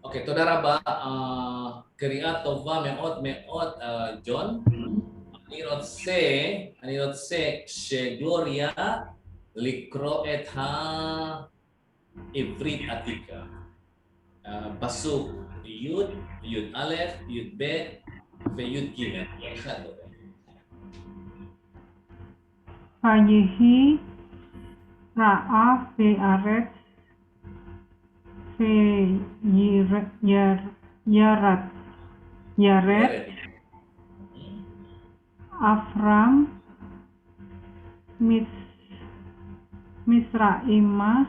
Oke, תודה רבה. קריאה טובה מאוד מאוד, ג'ון. אני רוצה שגלוריה לקרוא את העברית עתיקה. פסוק י', י"א, י"ב וי"ג. אחד לא. Fayehi Ra'af Be'aret Yaret Afram Misraimah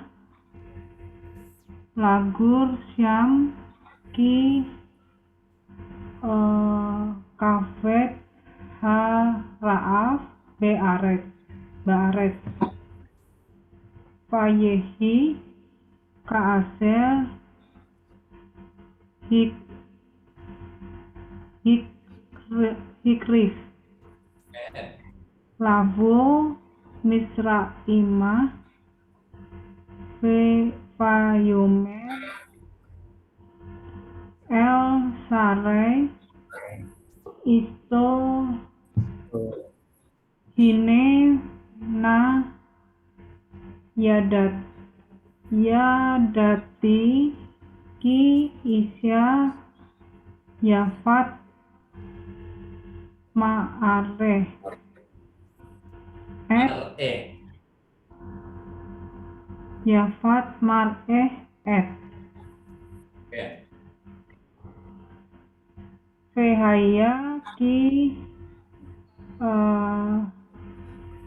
Lagur Syam Ki Kafet Ha Ra'af Be'aret Fayehi Ka'asel Hikrif Lavo Misraimah Fayomer El Sarai Isto Hine Na Yadati Ki Isya Yafat Ma'areh Yafat Mar'eh Fehaya Ki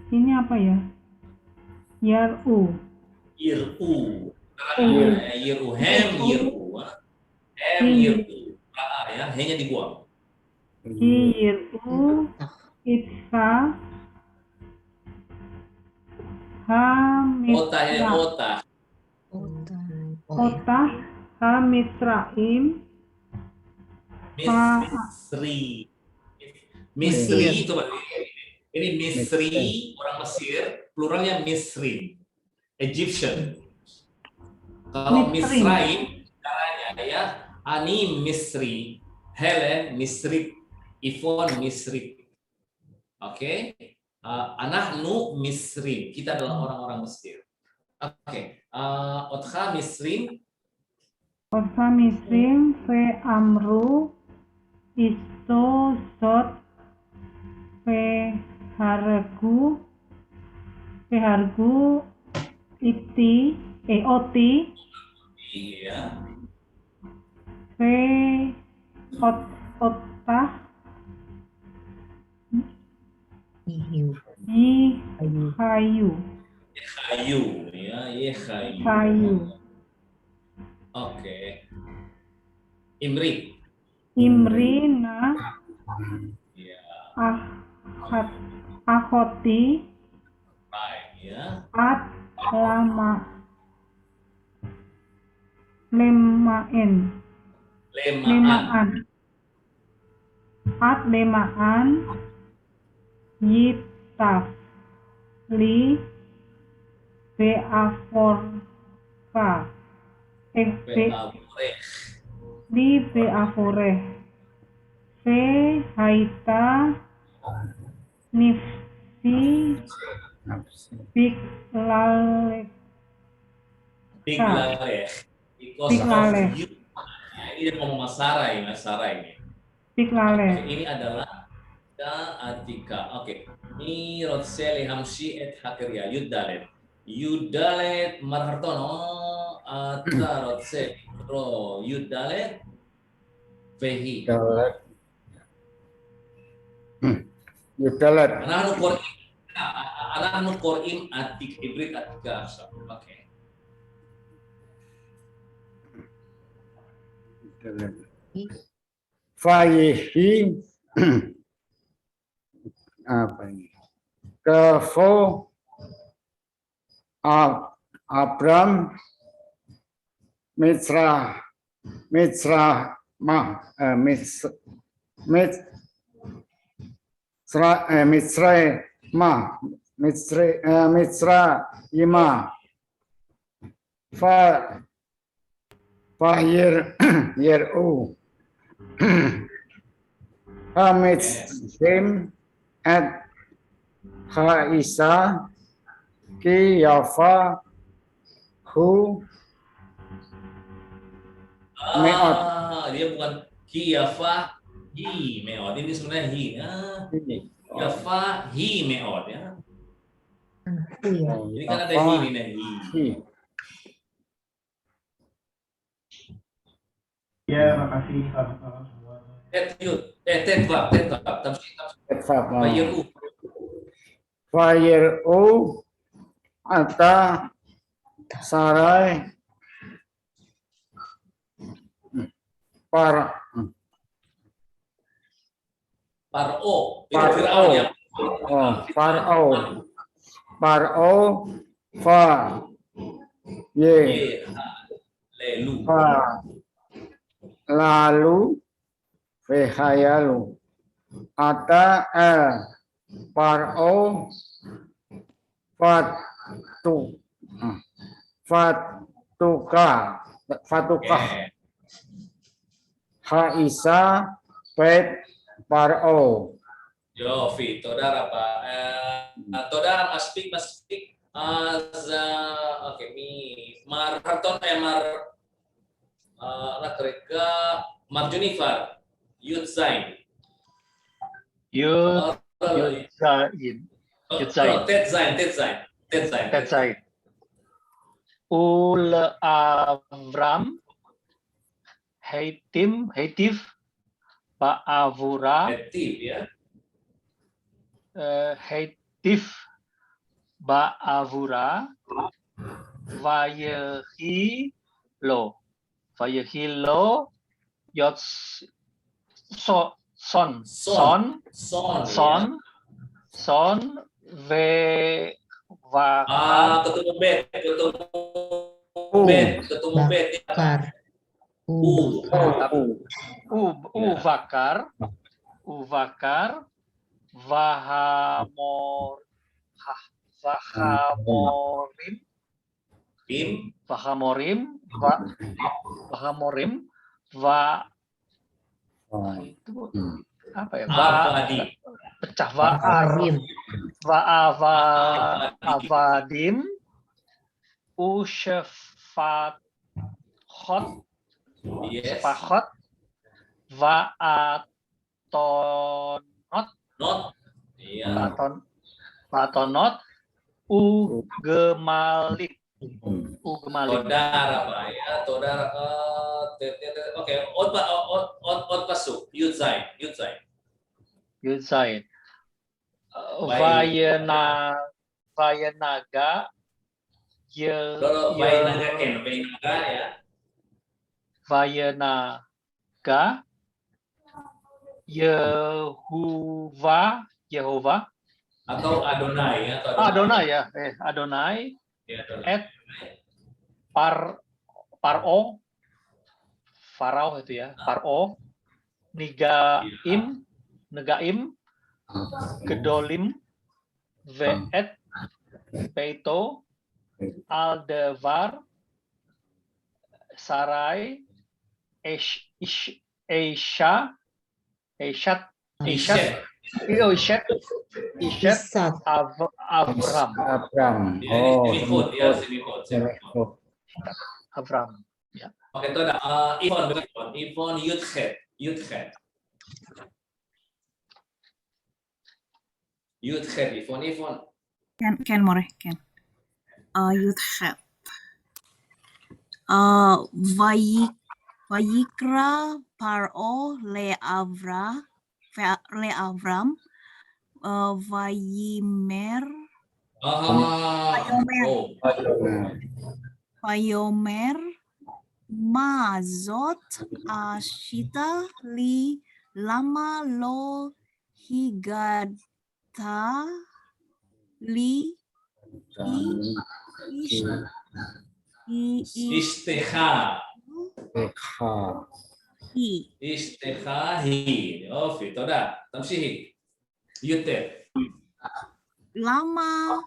ini apa ya? Yar'u ya, hanya dibuang. Yar'u Itsa Otah Misraim Misri itu ini Misri orang Mesir, pluralnya Misri, Egyptian. Kalau Misraim caranya ya, Ani Misri, Helen Misri, Ivon Misri. Oke. Anahnu Misri, kita adalah orang-orang Mesir. Oke. Otha Misrim Fe Amru Isto Sot Fe Hargu Oti iya. Fe Otah Hayu ya, Hayu. Oke. Imri Na ya. Akhoti ya. At Lemaan At Lemaan Yitaf Li Beaforka Li Beaforeh Fe Haita Nifsi Biklaleh Ini ngomong Masarai ini. Biklaleh. Ini adalah Atika. Oke. Ini Rotseli Hamsi et Hakeria Yudalet Marhartono Ata Rotseli Ro Yudalet Vehi Yudalet Anahnu Korim Atik Ibrit Atika. Oke. Fayehi apa ini? Kefo Abram Mitsra Ima Fayru. Hamid him at Haisa ki yafa hu meot. Dia bukan kiyafa hi meot. Ini sebenarnya hi. Yafa hi meot ya. Ini kan ada hi ini nih. Hi. Ya, makasih. Selamat malam semuanya. Tetbab. Tamsih. Fayru. Fayru ata sarai par Paro. Itu Paro. Fir'aun yang Paro fa ye lelu. fa lalu fehayalu ata paro fatuka haisa pet paro. Yofi, todar apa? Todar speak. Oke, Marton Rakreka Marjunifar Yudzain. Tetzain. Ul Avram, Heitif, Ba'avura, Hetif ya. Heitif, Ba'avura, Vayehilo, Yots, Son, Ketemu bet. Uvakar, Vahamorim, itu apa ya? Pecah Avadim, Ushefat Yes. Sepahot, Va'atonot, Iya. Va'atonot, Ugemalik. Todar apa ya? Todar oke. Ot pasuk. Yudzain. Yudzain. Baik. Vayanaga. Vainaga ya. Vayanaga. Yehova Atau Adonai ya. Adonai ya. Adonai. Ya, Adonai. Et Farao itu ya. Farao. Negaim. Gedolim. Ve'et. Peito. Aldevar. Sarai. Ishat. Avram. Avram. Ya. Oke, itu ada Ivon Yudhet. Ivon. Ken more Ken. Yudhet. Vayikra Paro le Avram. Vayomer Mazot Ashita li lama lo higata li Isteha. hi Istehahi. Oke, itu ada. Tamsihi. Yutet. lama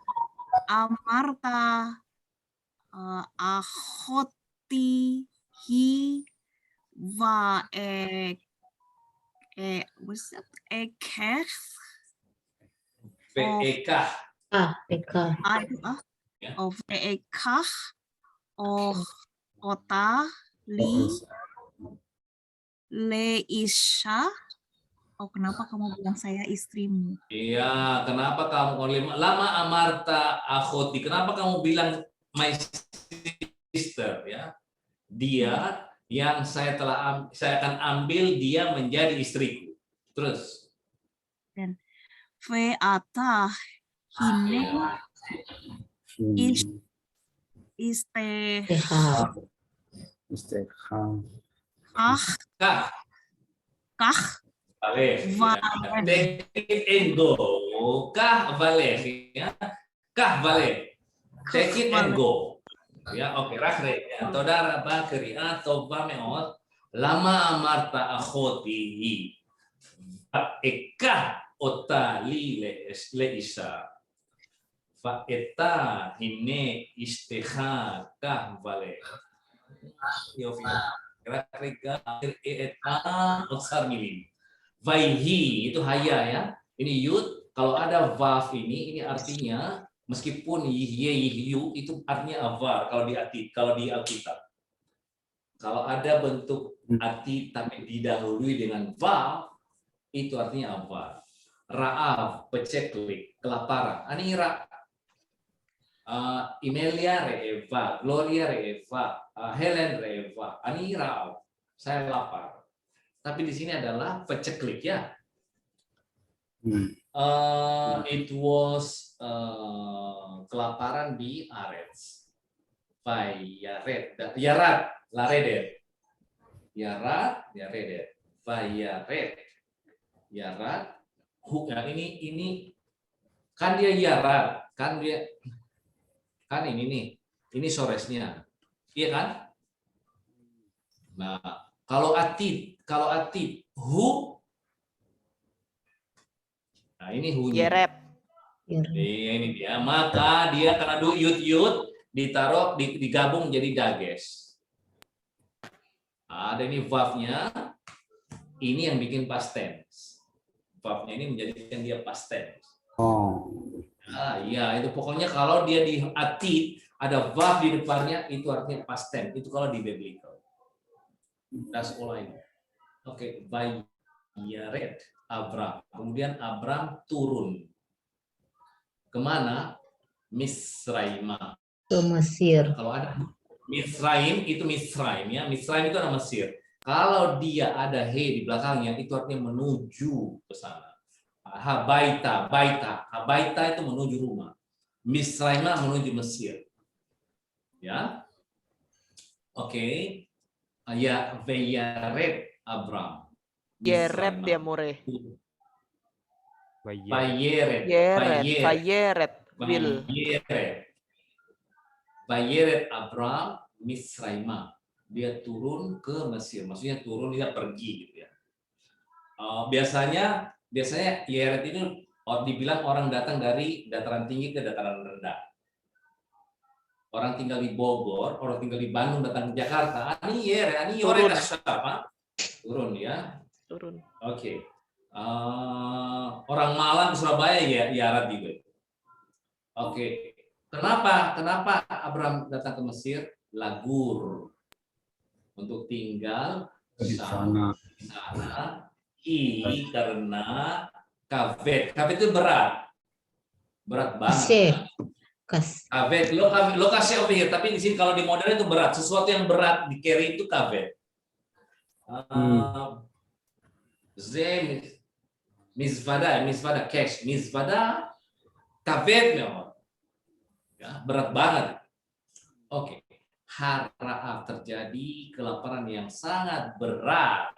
amarta ahoti he va what's that? Ve'ekah. Eka. Ya. Ve'ekah ota leisha. Oh, kenapa kamu bilang saya istrimu? Iya, kenapa kamu lama amarta akhoti? Kenapa kamu bilang my sister ya? Dia yang saya akan ambil dia menjadi istriku. Terus. Ve'ata hine Istiham. kah Valeh. Valeh. Take it and go. Kah valeh. Ya. Kah valeh. Take it and go. Ya, oke. Rakre. Ya. Todara bakri atau bameot. Lama amarta akhoti. Ekah otali leisa. Fa'eta hine isteha kah valeh. Yofi. Rakre eta otsar milim. Vaihi itu haya ya. Ini yud, kalau ada vav ini artinya meskipun yihyu itu artinya avar kalau di Alkitab. Kalau ada bentuk ati tapi didahului dengan vav itu artinya avar. Ra'af, peceklik, kelaparan. Ani ra Imelia re'eva, Gloria re'eva, Helen re'eva, ani ra'af. Saya lapar. Tapi di sini adalah peceklik ya. It was kelaparan di Arets. Vayaret, Yarat, Laredet. Yarat, Yaredet. Vayaret. Yarat. Ya, ini kan dia Yarat, kan ini nih. Ini soresnya. Iya kan? Nah, kalau atid hu, nah ini hu-nya. Yerep. Ini dia. Maka dia karena yud ditaruh digabung jadi dages. Ada ini vav-nya. Ini yang bikin past tense. Vav-nya ini menjadikan dia past tense. Iya, itu pokoknya kalau dia di atid ada vav di depannya itu artinya past tense. Itu kalau di biblical. That's all I know. Oke, Vayaret Abram. Kemudian Abram turun. Kemana? Misraima. Ke Mesir. Kalau ada Misraim itu Misraim ya. Misraim itu nama Mesir. Kalau dia ada he di belakangnya itu artinya menuju ke sana. Habaita, Habaita itu menuju rumah. Misraima menuju Mesir. Ya. Oke. Ya, Vayaret Abram. Yerep dia mure. Vayaret. Will. Vayaret Abram Misraima. Dia turun ke Mesir. Maksudnya turun, dia pergi gitu ya. Biasanya Yeret itu dibilang orang datang dari dataran tinggi ke dataran rendah. Orang tinggal di Bogor, orang tinggal di Bandung datang ke Jakarta. Ani Yeret apa? Turun ya. Turun. Oke. Orang Malang, Surabaya ya Yarat juga. Oke. Kenapa Abraham datang ke Mesir? Lagur. Untuk tinggal Di sana. Karena kavet itu berat banget. Kavet lo kasih over here, tapi di sini kalau di modern itu berat, sesuatu yang berat di carry itu kavet. Mizvada cash, mizvada kavet memang, ya, berat banget. Oke, harap terjadi kelaparan yang sangat berat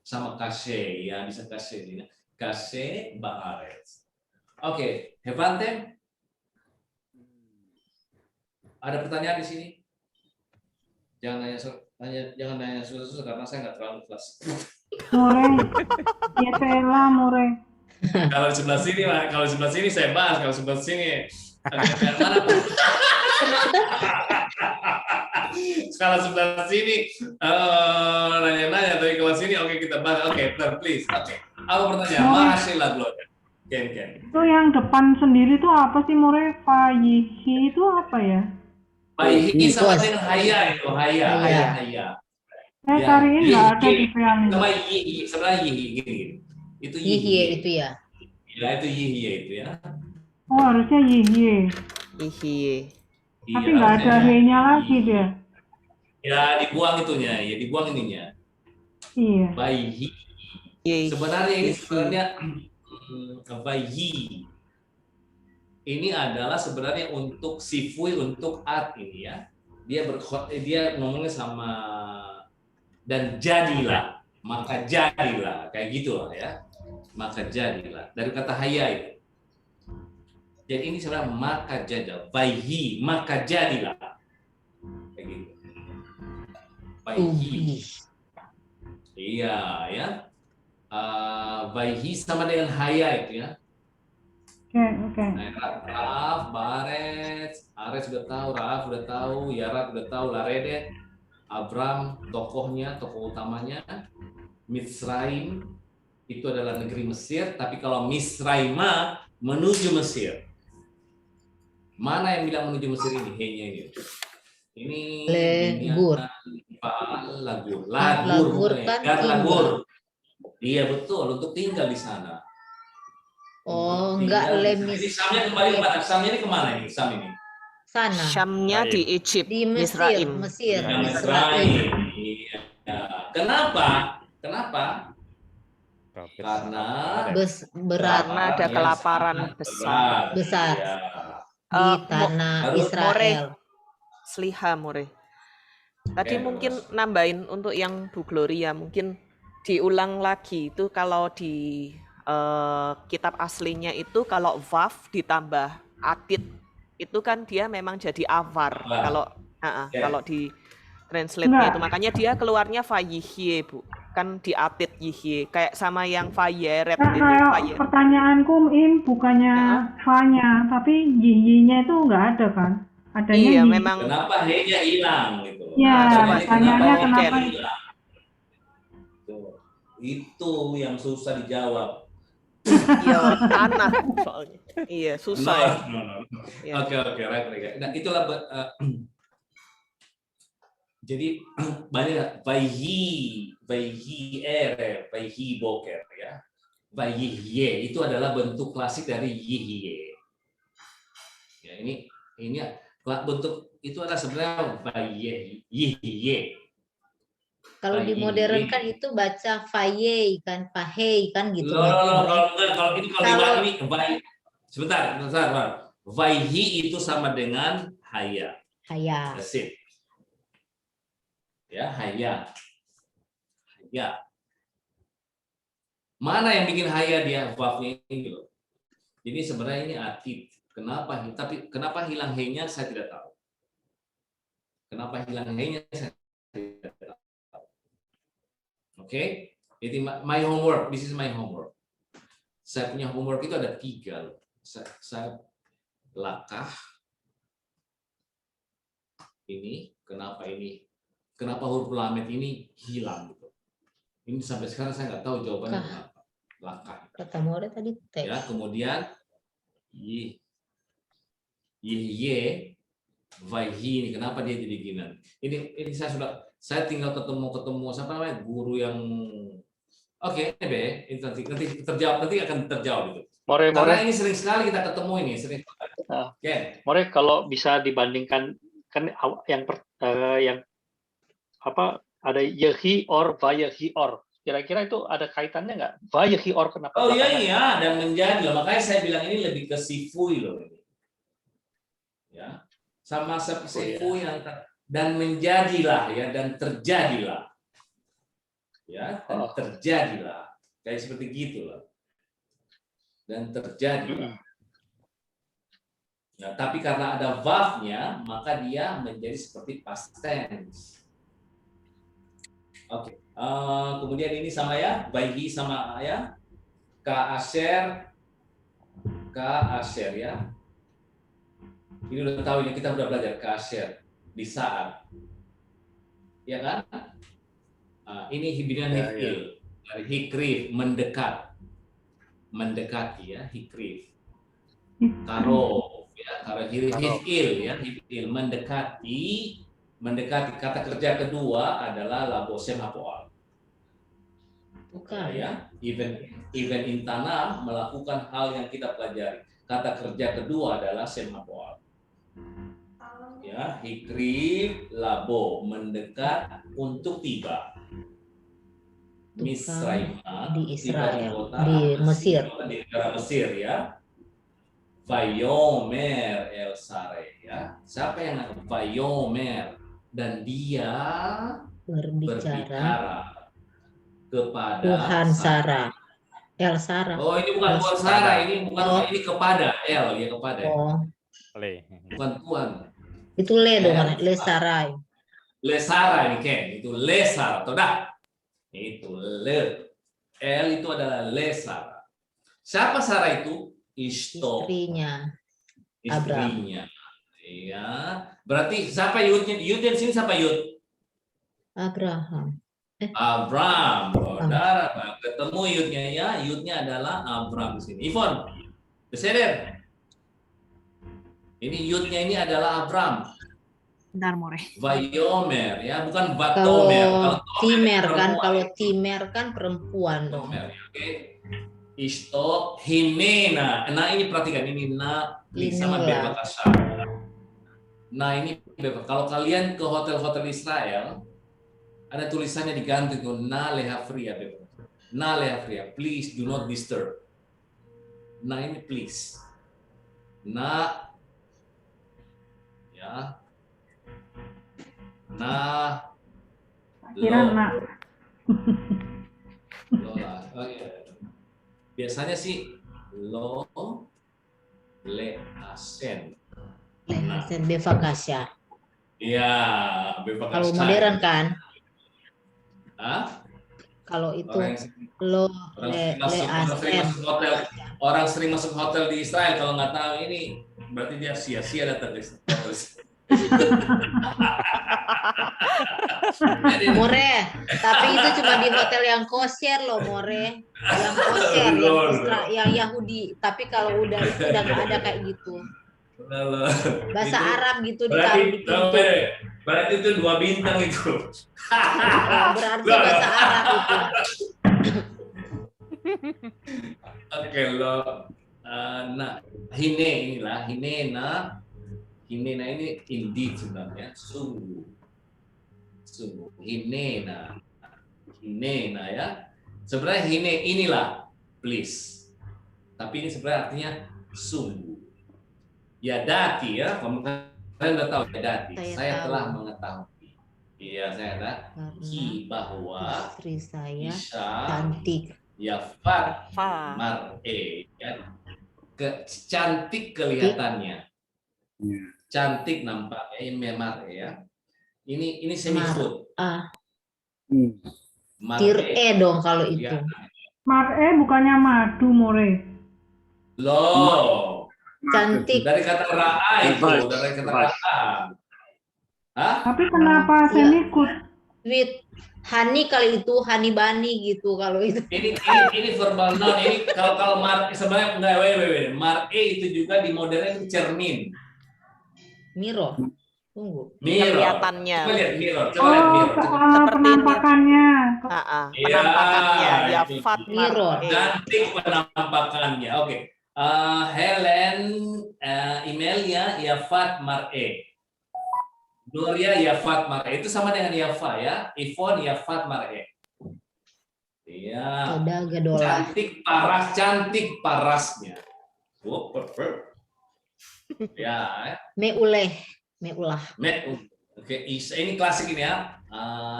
sama kasih, ya bisa kasih baaretz. Oke, Hevantem. Ada pertanyaan di sini? Jangan nanya susah karena saya nggak terlalu kelas. More. Ya tela more. Kalau di sebelah sini saya bahas, kalau sebelah sini agak mana pun. Kalau sebelah sini nanya-nanya, tapi kalau sini oke kita bahas. Oke, please. Oke. Apa pertanyaan? Masih lah belum. Ken. Itu yang depan sendiri tuh apa sih More? Fayihi itu apa ya? Bayi sama dengan haya itu, haya. Saya Ya, cariin nggak ada di Feali. Sama yihi, sebenarnya yihi gini. Itu Yihye itu ya. Ya, itu yihi itu ya. Oh harusnya yihi. Yihye. Tapi Iya, nggak ada harusnya. he-nya lagi dia. Ya, dibuang itunya, ya dibuang ininya. Iya. Bayi. Sebenarnya ini bayi. Ini adalah sebenarnya untuk sifui, untuk art ini ya. Dia ngomongnya sama dan jadilah, maka jadilah, kayak gitulah ya. Maka jadilah dari kata haya itu. Jadi ini sebenarnya maka jadilah, bayi, maka jadilah. Kayak gitu. Bayi. Iya ya. Bayi sama dengan haya itu ya. Oke. Raaf, Baret, Ares sudah tahu, Raaf sudah tahu, Yarat sudah tahu, Larede, Abram, tokoh utamanya, Mitsraim itu adalah negeri Mesir, tapi kalau Misraima menuju Mesir. Mana yang bilang menuju Mesir ini? He-nya ini. Ini Lagur kan Lagur. Iya betul, untuk tinggal di sana. Oh, enggak lemis. Ini Samnya kembali kemana? Samnya ini kemana ini? Sam ini? Sana. Syamnya di Egypt, Di Mesir. Mesir. Iya. Kenapa? Karena Berat karena ada kelaparan besar. besar Iya. di tanah Israel. Sliha More. Tadi Oke, mungkin terus. nambahin untuk yang Bu Gloria, mungkin diulang lagi itu kalau di kitab aslinya itu kalau waf ditambah atit itu kan dia memang jadi avar. Kalau kalau di translate-nya itu makanya dia keluarnya fayihye Bu, kan di atit yihye kayak sama yang fayeret itu Kayak pertanyaanku bukannya fa-nya, tapi yihi-nya itu nggak ada kan? Adanya iya yihi. memang Kenapa he-nya hilang gitu? Ya, Pertanyaannya kenapa he-nya hilang? Tuh. Itu yang susah dijawab. iya tanah soalnya. Iya susah ya. Iya. Oke, right. Nah, itulah jadi banyak Vayhi boker ya. Vayihye itu adalah bentuk klasik dari yihye. Ya, ini bentuk itu adalah sebenarnya Vayihye. Kalau di modern kan itu baca faye kan, fahey kan gitu. Kalau ini sebentar. Vayhi itu sama dengan haya. Haya. That's it. Ya, haya. Mana yang bikin haya dia vavnya ini loh. Jadi sebenarnya ini atit. Kenapa hilang he-nya saya tidak tahu. Kenapa hilang he-nya saya tidak tahu. Oke, jadi my homework. This is my homework. Saya punya homework itu ada 3 loh. Saya lakah ini. Kenapa huruf lamet ini hilang gitu. Ini sampai sekarang saya nggak tahu jawabannya kenapa. Lakah. Kata More tadi teks. Ya, kemudian yihye, vayhi ini kenapa dia jadi gini? Ini saya tinggal ketemu siapa namanya guru yang ini nanti terjawab, nanti akan terjawab itu. Karena ini sering sekali kita ketemu ini, More, kalau bisa dibandingkan kan yang ada yehi or vayehi or. Kira-kira itu ada kaitannya nggak? Vayehi or kenapa? Oh iya, dan menjadi loh. Makanya saya bilang ini lebih ke sifui loh ini. Ya, sama sifui yang dan menjadilah ya, dan terjadilah. Ya, dan terjadilah. Kayak seperti gitu loh. Dan terjadilah. Nah, tapi karena ada vavnya, maka dia menjadi seperti past tense. Oke. Kemudian ini sama ya, Baihi sama ya, Ka Asher ya. Ini udah tahu ini, kita udah belajar Ka Asher di saat. ya kan? Ini hibinan hifil, hikrif, mendekat, mendekati ya, hikrif. Karo, ya, karo hifil ya, hifil, mendekati, kata kerja kedua adalah labosem hapoal. Bukan. Ya, event intanam melakukan hal yang kita pelajari. Kata kerja kedua adalah sem hapoal. Ya, hikrif, labo, mendekat untuk tiba. Misraima Di Israel, kota di Mesir. di negara Mesir ya. Vayomer el Sare ya. Siapa yang akan Vayomer dan dia berbicara kepada Tuhan Sarah. El Sarah. Oh, ini bukan Tuhan Sarah, ini bukan ini kepada El ya kepada. Oh, Bukan Tuhan. itu le dong, le Sarai. Le Sarah ini Ken, itu le Sarah, atau dah. Itu le. El itu adalah le Sarah. Siapa Sarah itu? Ishto. Istrinya. Istrinya. Iya. Berarti siapa Yudnya? Yud di sini siapa Yud? Abraham. Abram. Saudara, ketemu Yudnya ya. Yudnya adalah Abram di sini. Ivon, beseder. Ini Yudnya ini adalah Abram. Bentar, More. Vayomer ya, bukan Kalau Vatomer. Timer kan, kalau Timer kan perempuan dong. Oke. Isto Hinena. Nah ini perhatikan ini na sama Inilah. Bebakasa. Nah ini kalau kalian ke hotel-hotel Israel ada tulisannya diganti tuh na lehafria Bebakasa. Na lehafria, please do not disturb. Nah ini please. Na ya. Nah. Kira nak. Lo lah. Biasanya sih lo le asen. Lehsen Bevakasya. Iya, Kalau modern kan, Hah? kalau itu Orang lo yang le asen. orang sering masuk hotel di Israel kalau nggak tahu ini berarti dia sia-sia datang ke hotel. More, tapi itu cuma di hotel yang kosher loh, More. Yang kosher, yang Yahudi. Tapi kalau udah itu udah nggak ada kayak gitu. Bahasa Itu Arab gitu ditaruh di pintu. Berarti itu 2 bintang itu. Berarti bahasa Arab itu. Oke lo, nah hinena ini indeed sebenarnya sungguh hinena ya sebenarnya inilah please, tapi ini sebenarnya artinya sungguh. Yadati ya, kalian udah tahu Yadati. Saya telah mengetahui. Iya saya ada bahwa Istri saya Isha cantik. Yafat mar'e ya. Cantik kelihatannya. Cantik nampaknya ini mar'e ya. Ini semi-food. Tir-e dong kalau itu. Ya. Mar'e bukannya madu, More. Loh. Cantik. Dari kata ra'a itu, dari kata ra'a. Hah? Tapi kenapa Iya. semikut? Sweet. Hani kali itu, Hani Bani gitu kalau itu. Ini verbal noun. Ini kalau mar'e sebenarnya enggak wait. Mar'e itu juga di modern itu cermin. Miro. Tunggu. Mirror. Kelihatannya. Coba lihat mirror. Coba lihat mirror. Seperti penampakannya. Iya, Penampakannya. itu. Yafat Mirror. mar'e. Cantik penampakannya. Oke. Helen, Imelia, Yafat mar'e. Gloria, Yafat mar'e. Itu sama dengan Yafa ya. Ivon, Yafat mar'e. Iya. Udah gadola. Cantik parasnya. Oh, perfect. Ya. Meulah. Oke, ini klasik ini ya.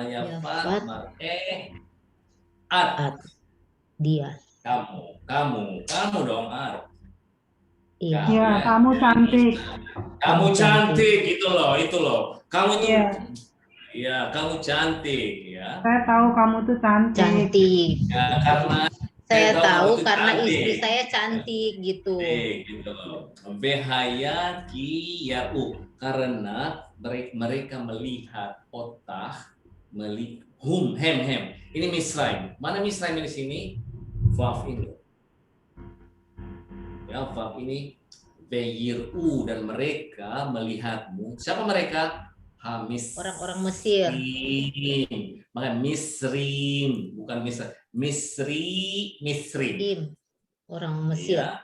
Yafat mar'e. At. Dia. Kamu dong, Ar. Iya. Ya, kamu cantik. Kamu cantik itu loh. Kamu tuh, Iya. iya, kamu cantik ya. Saya tahu kamu tuh cantik. Cantik. Ya, karena Saya tahu tahu kamu tuh karena cantik. istri saya cantik gitu. Gitu. Behaya ki yau karena mereka melihat otah hem. Ini Misraim. Mana Misraim di sini? Vav ini. Ya, vav ini Veyiru, dan mereka melihatmu. Siapa mereka? Hamis. Orang-orang Mesir. Maka Misrim, bukan Misrim. Dim. Orang Mesir. Ya.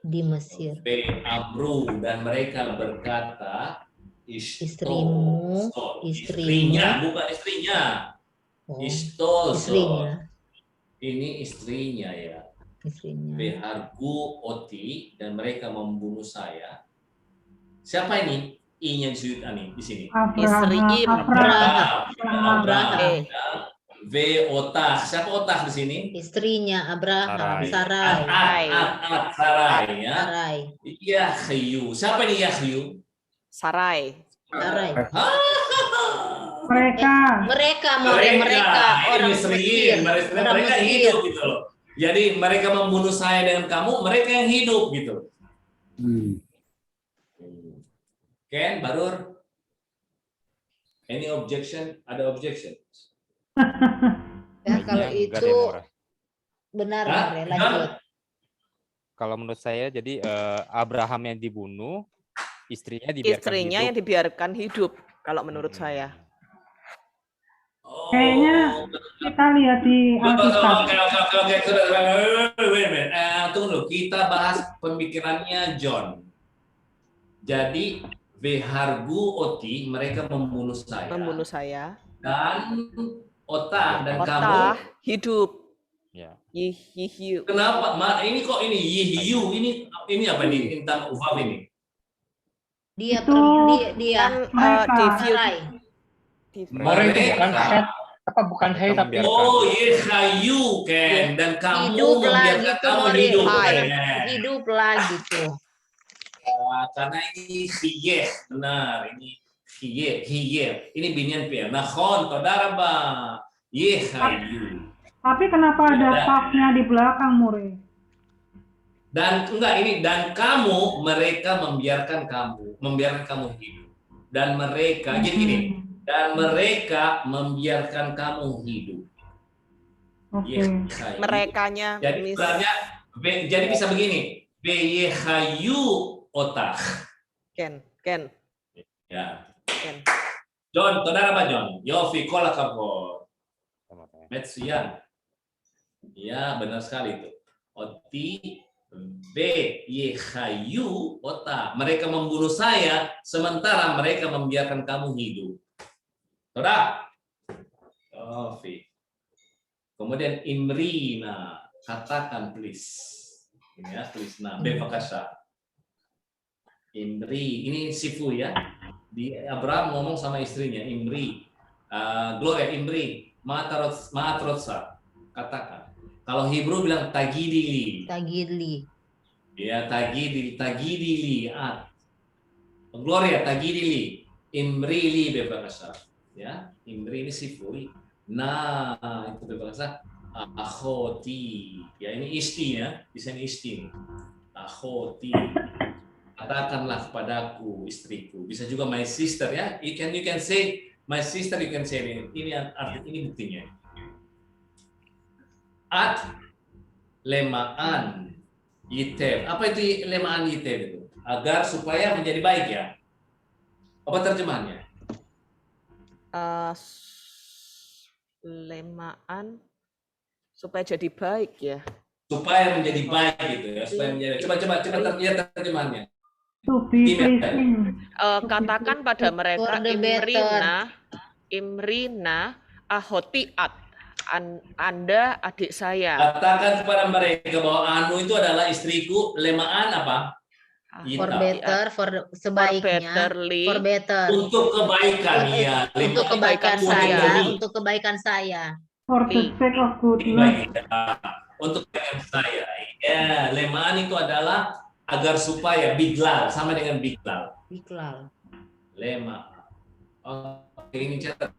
Di Mesir. Amru, dan mereka berkata, Istrimu. Istrinya, bukan istrinya. Oh, Istozo. istrinya. Ini istrinya ya. Istrinya. Behargu oti, dan mereka membunuh saya. Siapa ini? I-nya di sini. Abraham. Abraham. V otah. Siapa otah di sini? Istrinya Abraham. Sarai. Sarai ya. Sarai. Yahyu. Siapa ini Yahyu? Sarai. Sarai. Mereka. Mereka orang Mesir. Mereka hidup gitu loh. Jadi mereka membunuh saya dengan kamu, mereka yang hidup gitu. Ken, Barur, any objection? Ada objection? Ya, kalau Kayaknya enggak itu deh, Mora. benar, Hah? Mare. Lanjut. Kalau menurut saya jadi Abraham yang dibunuh, istrinya dibiarkan Istrinya hidup. yang dibiarkan hidup, kalau menurut saya. Kayaknya kita lihat di Alkitab. Oke. Tunggu dulu, kita bahas pemikirannya John. Jadi Behargu oti, mereka membunuh saya. Membunuh saya. Dan Otah dan kamu. Otah hidup. Ya. Yihyu. Kenapa? Ini kok ini Yihyu? Ini apa ini? Tentang Ufav ini. Dia Itu dia Di Sarai. More itu bukan head, bukan head tapi Oh, Yehayu Ken, dan kamu Hiduplah membiarkan gitu, kamu More. hidup. Hai. Ken. Hiduplah gitu. Karena ini hiyeh, benar. Ini hiyeh. Ini binyan pia. Nahon, todaraba. Yehayu. Tapi kenapa ada faknya di belakang, Mure? Dan mereka membiarkan kamu hidup. Dan mereka gini. Dan mereka membiarkan kamu hidup. Oke. Yehayu. Merekanya. Jadi sebenarnya jadi bisa begini. Yehayu otah. Ken. Ya. Ken. John, toda apa John? Yofi kola kapor. Sama-sama. Metsuyan. Ya, benar sekali itu. Oti Yehayu otah. Mereka membunuh saya, sementara mereka membiarkan kamu hidup. Toda. Yofi. Kemudian Imrina, katakan please. Ini ya, please. Nah, bevakasha. Imri, ini Sifu ya. Di Abraham ngomong sama istrinya, Imri. Gloria, Imri, ma'atrotsa. Katakan. Kalau Hebrew bilang tagidili. Ya, tagidili. Gloria, tagidili. Imri li bevakasha. Ya, Imri ini Sifu. Nah, itu bevakasha. Akhoti. Ya, ini isti ya. Di sini isti. Akhoti. Katakanlah kepadaku, istriku. Bisa juga my sister ya. You can say my sister, you can say ini arti, ini buktinya. At lemaan yitev. Apa itu lemaan yitev itu? Agar supaya menjadi baik ya. Apa terjemahannya? Lemaan supaya jadi baik ya. Supaya menjadi baik gitu ya. Supaya menjadi. Coba lihat terjemahannya. To be pleasing. Katakan pada mereka For the better. Imrina ahotiat. Anda adik saya. Katakan kepada mereka bahwa Anu itu adalah istriku. Lemaan apa? For better, sebaiknya. Betterly. For better. Untuk kebaikan ya. Untuk kebaikan saya. Untuk kebaikan saya. For the sake of goodness. Untuk kebaikan saya. Ya, lemaan itu adalah agar supaya biglal sama dengan biglal. Lema. Oke, ini catat.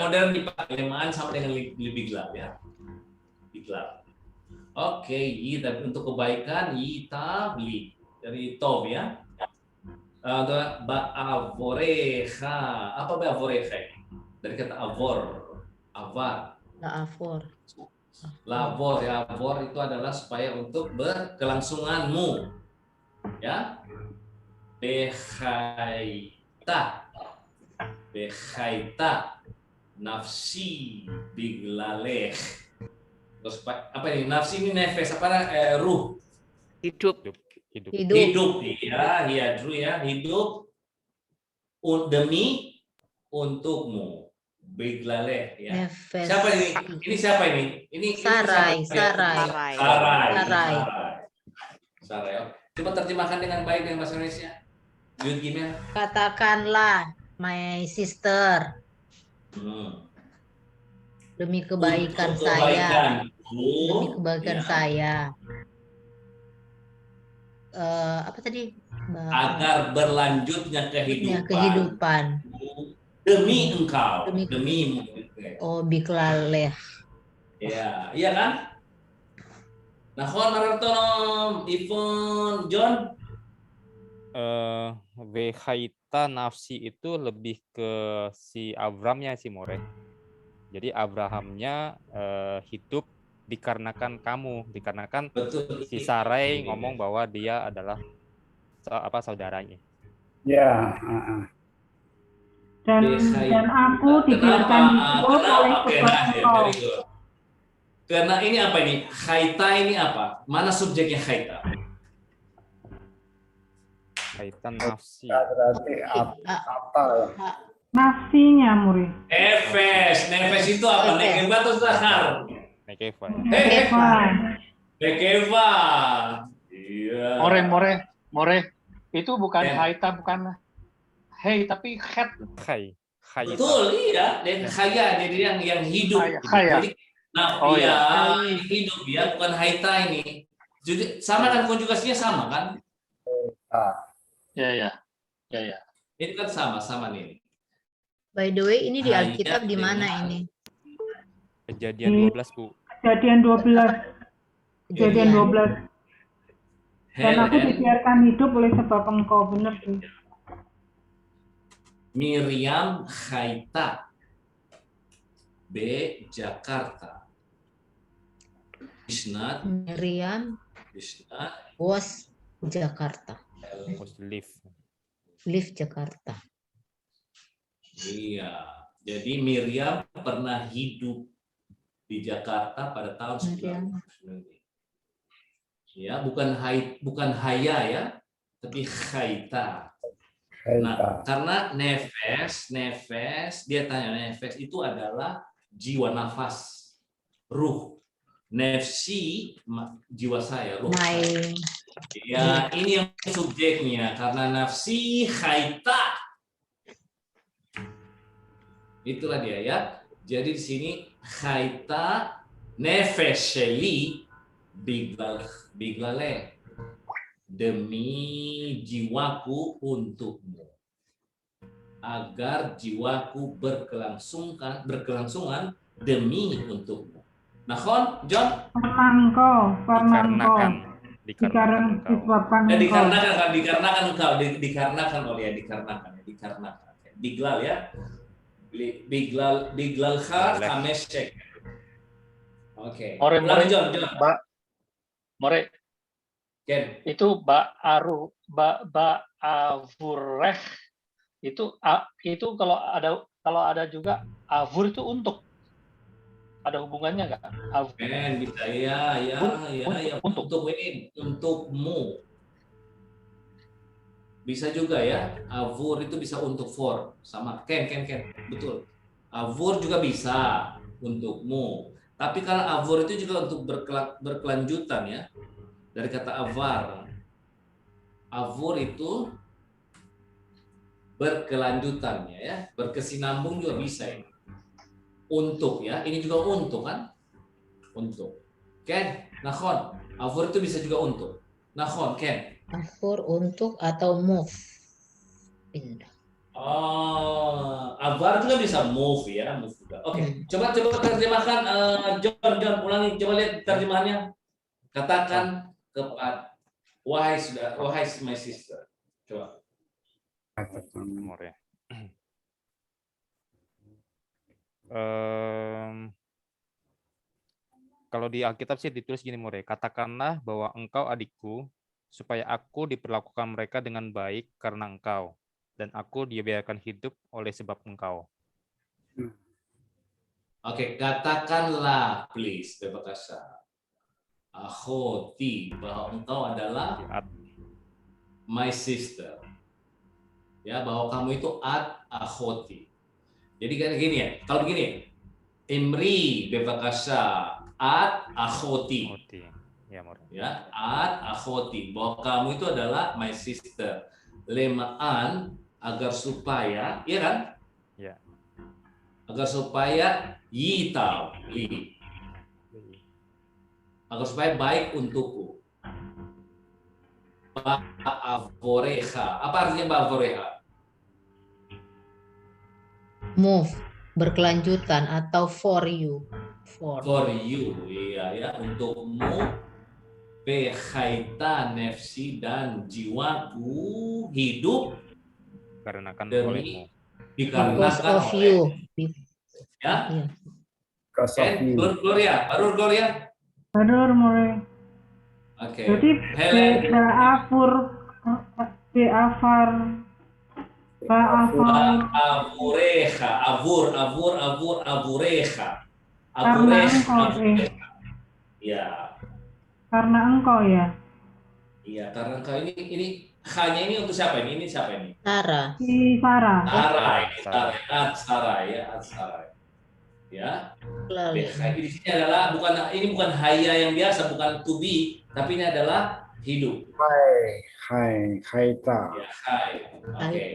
Modern dipakai lemaan sama dengan biglal ya. Biglal. Oke, tapi untuk kebaikan yitabli dari tov ya. Ba'avoreha. Apa ba'avoreha? Dari kata avor, avar. La'afor. Labor ya, labor itu adalah supaya untuk berkelangsunganmu. Ya. Behaita. Behaita. Nafsi biglaleh. Terus apa ini? Nafsi ini nefes apa ruh. Hidup. Hidup. Hidup ya, hiadru ya, hidup demi untukmu. Biglaleh ya. Nefes. Siapa ini? Ini siapa ini? Ini Sarai, siapa? Sarai. Sarai. Sarai. Coba terjemahkan dengan baik dengan bahasa Indonesia. Yud gimana? Katakanlah, my sister, demi kebaikan Untuk saya. kebaikanku, Demi kebaikan ya, saya. Apa tadi? agar berlanjutnya Kehidupan. demi engkau, Demi- demimu. Oh, biklaleh. Ya, iya kan? Nah, Martono, Ivon, John, Vehaita nafsi itu lebih ke si Avramnya si More. Jadi Abrahamnya hidup dikarenakan kamu, dikarenakan betul. si Sarai ngomong bahwa dia adalah saudaranya. Ya. Dan aku dibiarkan hidup oleh sebab engkau. Karena ini apa ini? Khaita ini apa? Mana subjeknya khaita? Kaitan nafsi. Berarti apa ya? Nafsinya, murid. Nefes itu apa? Nekeva atau zahar? Nekeva. Nekeva. Iya. More. Itu bukan Ya. haita, bukan hey, tapi het. Khaita. Betul, iya. Dan khaya, jadi yang hidup. Khaya. Jadi, nah, Oh, iya, hidup ya, bukan haita ini. Jadi sama kan konjugasinya sama kan? Ya. Ini kan sama nih. By the way, ini di Hanya Alkitab di mana dengan- ini? Kejadian 12, Bu. Kejadian 12. Kejadian 12. Dan aku dibiarkan hidup oleh sebab engkau. Benar tuh. Miriam Khaita B. Jakarta Isnat Miriam was Jakarta. Live Jakarta. Iya, jadi Miriam pernah hidup di Jakarta pada tahun 1999. Ya, bukan haya ya, tapi khaita. Nah, karena nefes, dia tanya nefes itu adalah jiwa nafas, ruh. Nefsi, jiwa saya, ruh. Ya, ini yang subjeknya karena nafsi khaita. Itulah dia ya. Jadi di sini khaita nefeseli biglale. Demi jiwaku untukmu, agar jiwaku berkelangsungan demi untukmu. Nah, John? Dikarenakan dikarenakan. Biglal ya. Biglal kameshek. Oke. John. More. Ken. Itu ba'avureh itu kalau ada juga avur itu untuk, ada hubungannya nggak? Ken bisa ya untukmu bisa juga ya. Avur itu bisa untuk for sama Ken betul. Avur juga bisa untukmu. Tapi kalau avur itu juga untuk berkelanjutan ya. Dari kata avar. Avur itu berkelanjutannya ya, berkesinambung juga bisa ini. Untuk ya, ini juga untuk kan? Untuk. Ken, nakhon. Avur itu bisa juga untuk. Nakhon, Ken. Avur untuk atau move. Pindah. Oh, avar juga bisa move ya, move juga. Oke, coba terjemahkan John ulangi, coba lihat terjemahannya. Katakan kepada wahai my sister. Coba. Kalau di Alkitab sih ditulis gini, More. Katakanlah bahwa engkau adikku, supaya aku diperlakukan mereka dengan baik karena engkau, dan aku dibiarkan hidup oleh sebab engkau. Oke, katakanlah please, bebakasa. Akhoti, bahwa engkau adalah my sister. Ya, bahwa kamu itu akhoti. Jadi kan gini ya, kalau begini, Imri bebakasa akhoti. Ya, More. Ya, akhoti, bahwa kamu itu adalah my sister. Lemaan agar supaya, iya kan? Ya. Agar supaya yitau, agar supaya baik untukku. Ba'avoreha. Apa artinya ba'avoreha? Move, berkelanjutan atau for you. For you, iya ya, untukmu. Behaita nefsi dan jiwaku hidup Dikarenakan demi olehmu. Because dikarenakan of oleh. you. Ya, Iya. Because of you. Gloria, baru Gloria. Benar, More. Oke. Jadi Helen, Ba'afur, Ba'afar, Ba'afar, avureha, avureha. karena engkau, Ya, karena engkau ya. iya, karena engkau ini hanya ini untuk siapa ini? Ini siapa ini? Sarah. Si Sarah. Sarah ya. Ya. Lalu. Di sini adalah bukan haya yang biasa, bukan to be, tapi ini adalah hidup. Haita. Ya, hai. Oke.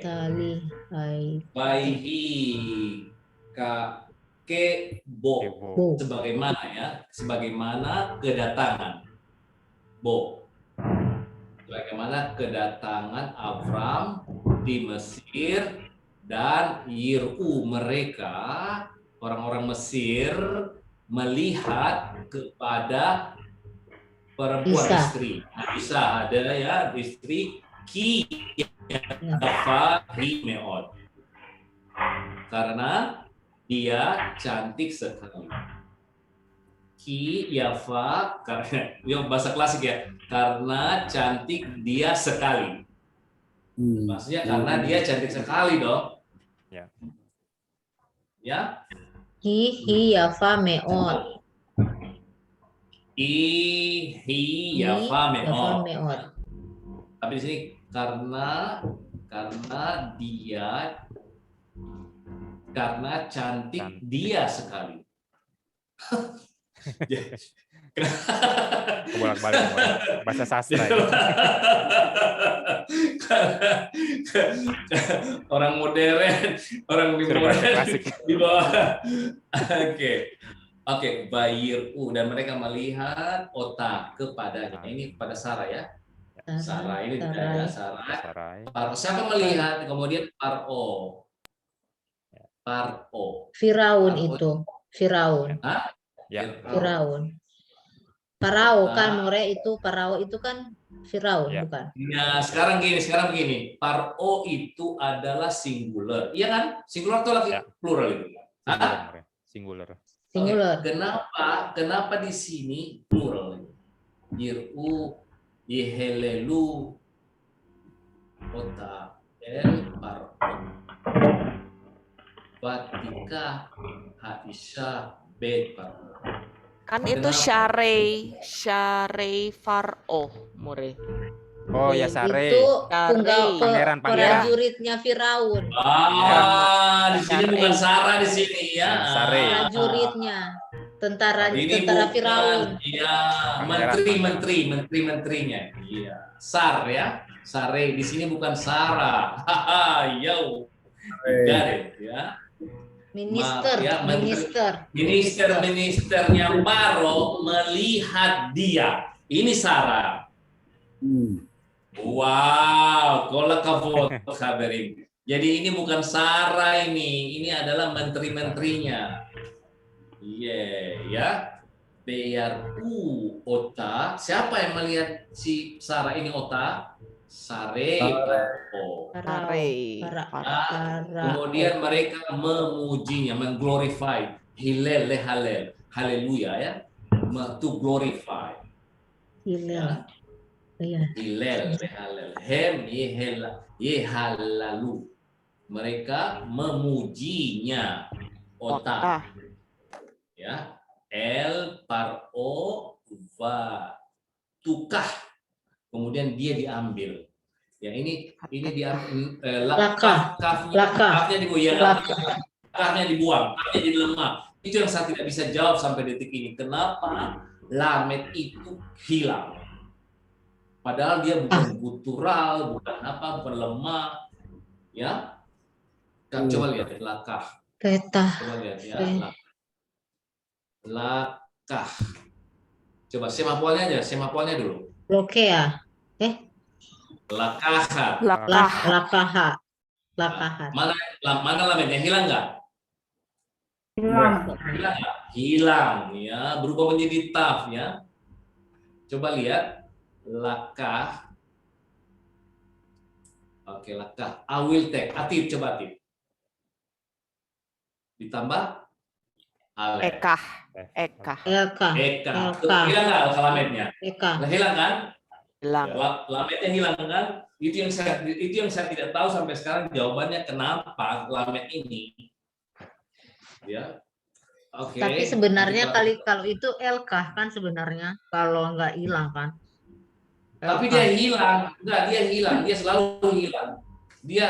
Hai. Baihi kebo. Bo. Sebagaimana kedatangan. Bo. Bagaimana kedatangan Avram di Mesir dan Yir'u mereka, orang-orang Mesir, melihat kepada perempuan Isa. istri. Nah, bisa ada ya istri ki yafa meod. Karena dia cantik sekali. Ki yafa, karena yang bahasa klasik ya, karena cantik dia sekali. Maksudnya karena dia cantik sekali dong. Ya. Ya. Hi yafa meot. Hi yafa meod. meot. Tapi di sini karena cantik dia sekali. Bolak-balik bahasa sastra ya. Orang modern, orang di klasik. di bawah. Oke, Bayiru, dan mereka melihat otak kepadanya. Ini pada Sarah ya. Sarah ini tidak ada Sarah. Siapa melihat? Kemudian Paro. Firaun itu. Firaun. Ya. Firaun. Parao kan, More itu Parao itu kan Firaun, Ya. bukan? Ya, sekarang begini. Paro itu adalah singular. Iya kan? Singular atau lagi plural itu? Singular. Singular. Kenapa di sini plural? Yir'u, Yehelelu, Ota, Paro. Batika, Haisha, Bet Paro. Kan itu Syarei Faro, More. Oh ya, Sare. Itu Pangeran. prajuritnya Firaun. Di sini bukan Sarah di sini ya. Sare. Prajuritnya. Tentara Ini Firaun. Iya, menteri-menterinya. Iya. Sar ya. Sare di sini bukan Sarah. Yo. Got it ya. Ministernya Paro melihat dia. Ini Sarah. Wow, kola kavod kabarin. Jadi ini bukan Sarah ini adalah menteri-menterinya. Ya. Biar Ota. Siapa yang melihat si Sarah ini Ota? Sare Paro. Are. Kemudian mereka memujinya, mengglorify. Hillel le halel. Haleluya ya. To glorify. Hilal. Iya. Hillel le halel. Hem yehalalu. Mereka memujinya. Ota. Ya. El Paro va tukah. Kemudian dia diambil. Ya ini diambil kafnya dibuang, kafnya dibuang, kafnya jadi lemah. Itu yang saya tidak bisa jawab sampai detik ini. Kenapa lamet itu hilang? Padahal dia bukan gutural, bukan apa, bukan lemah. Ya, coba lihat lakah. Coba lihat ya, lakah. Coba semapolnya aja, semapolnya dulu. Lokea. Lakahat. Lakahat. Mana lametnya hilang nggak? Hilang. Hilang nggak? Hilang ya, berubah menjadi taf ya. Coba lihat lakah. Oke, lakah. I will take. Atif, coba atif. Ditambah ale. Ekah. Eka. Hilang nggak lametnya? Eka. Hilang kan? Hilang. Lametnya hilang kan? Itu yang saya tidak tahu sampai sekarang jawabannya kenapa lamet ini. Ya. Oke. Tapi sebenarnya kalau itu elkah kan sebenarnya kalau nggak hilang kan. Tapi dia hilang. Enggak, dia hilang. Dia selalu hilang. Dia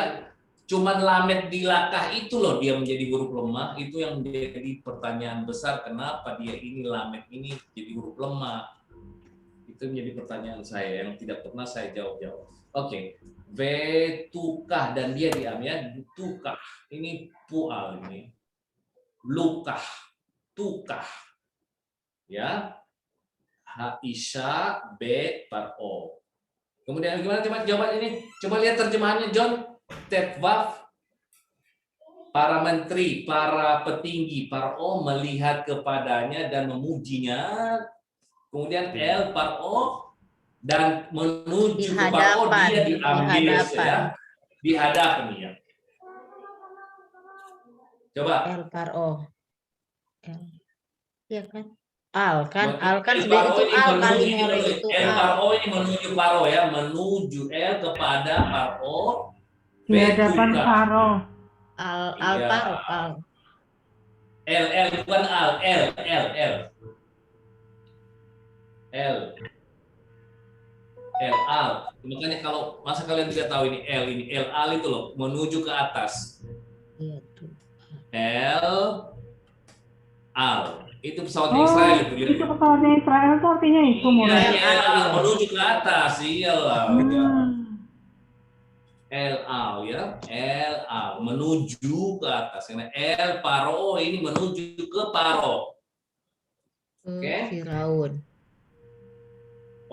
cuman lamet di lakah itu loh dia menjadi huruf lemah. Itu yang menjadi pertanyaan besar, kenapa dia ini lamet ini jadi huruf lemah. Itu menjadi pertanyaan saya yang tidak pernah saya jawab. Oke. Vetukah dan dia diam ya. Tukah. Ini pual ini. Lukah. Tukah. Ya. Haisha be Paro. Kemudian gimana coba jawaban ini? Coba lihat terjemahannya John. Tetwaf. Para menteri, para petinggi Paro melihat kepadanya dan memujinya. Kemudian El Paro dan menuju ke Paro dia diambil ya. Di hadapan ya. Coba. El Paro. Iya kan? Al kan sebenarnya itu al kali itu. El Paro ini menuju Paro ya, menuju El kepada Paro. Di hadapan Paro. Al Paro al. El bukan al, L. L al. Makanya kalau masa kalian tidak tahu ini L al itu loh menuju ke atas. Iya tuh. L al itu pesawatnya Israel itu. Itu pesawatnya Israel itu artinya itu mulai. Iya, menuju ke atas iyalah. L al ya, L al menuju ke atas karena El Paro ini menuju ke Paro. Oke. Firaun.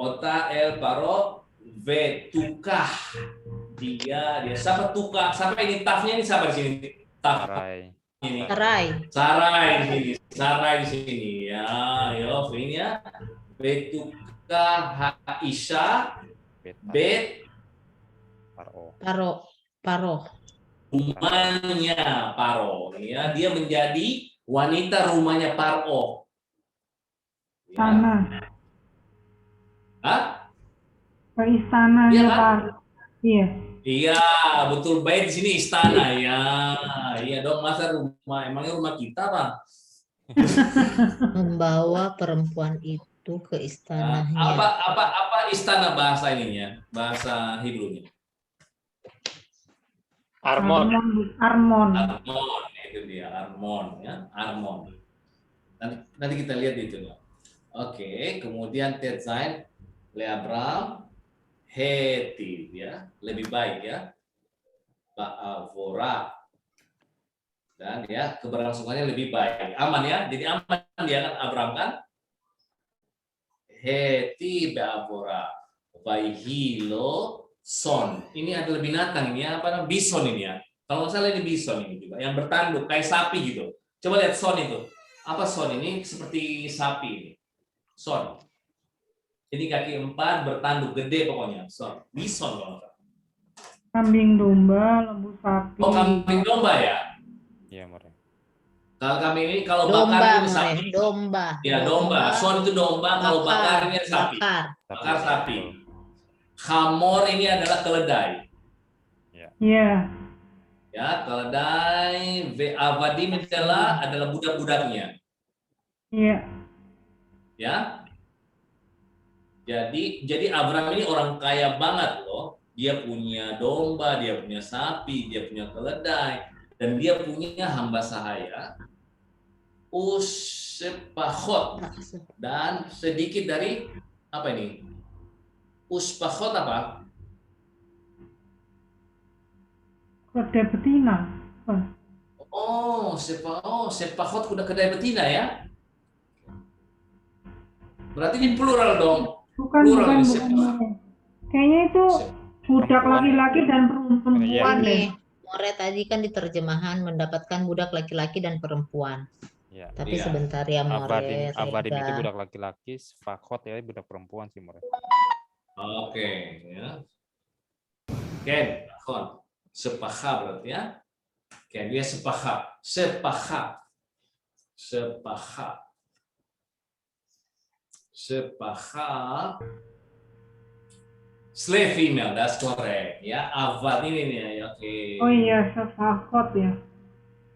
Ota El Paro vetukah dia siapa tukah siapa ini tafnya ini siapa di sini taf ini sarai di sini ya ini ya vetukah Haisha bet Paro rumahnya Paro ya dia menjadi wanita rumahnya Paro Sana. Hah? Ke istana Iya, ya, kan? Pak. Iya. Iya, betul baik di sini istana ya. Iya dong, masa emangnya rumah kita, Bang? membawa perempuan itu ke istananya. Apa istana bahasa ininya? Bahasa Hebrew-nya. Armon. Armon. Armon, itu dia, Armon ya, Armon. Nanti kita lihat itu. Oke, kemudian Tetzain Leabram Heti ya, lebih baik ya. Ba'avora. Dan ya, keberlangsungannya lebih baik. Aman ya. Jadi aman dia kan Abram kan? Heti Ba'avora. Baihilo son. Ini adalah binatang ini ya, apa namanya? Bison ini ya. Kalau nggak salah ini bison ini juga yang bertanduk kayak sapi gitu. Coba lihat son itu. Apa son ini? Seperti sapi ini. Son. Jadi kaki 4 bertanduk gede pokoknya. So, bison kalau nggak salah. Kambing domba, lembu sapi. Oh, kambing domba ya? Iya, More. Kalau kambing ini kalau Domba, bakar ini More. sapi. Domba. Ya, domba. Son itu domba, kalau bakar ini sapi. Bakar. Bakar sapi. Hamor ini adalah keledai. Iya. Ya, keledai. Avadim adalah budak-budaknya. Iya. Ya. Jadi Abraham ini orang kaya banget loh. Dia punya domba, dia punya sapi, dia punya keledai, dan dia punya hamba sahaya Uspachot, dan sedikit dari apa ini? Uspachot apa? Keledai betina. Sepachot kuda kedai betina ya? Berarti ini plural dong. Bukan. Kayaknya itu budak laki-laki dan perempuan Iya. deh. Ini More tadi kan di terjemahan mendapatkan budak laki-laki dan perempuan. Ya. Tapi Iya. sebentar ya More. Avadim itu Rega. budak laki-laki, Sfachot ya budak perempuan sih, More. Oke, ya. Ken, kon. Sepaha berarti ya. Ken, dia sepaha. Slave female, that's correct. Ya, avad ini nih ya. Oke. Oh iya, sefakot ya.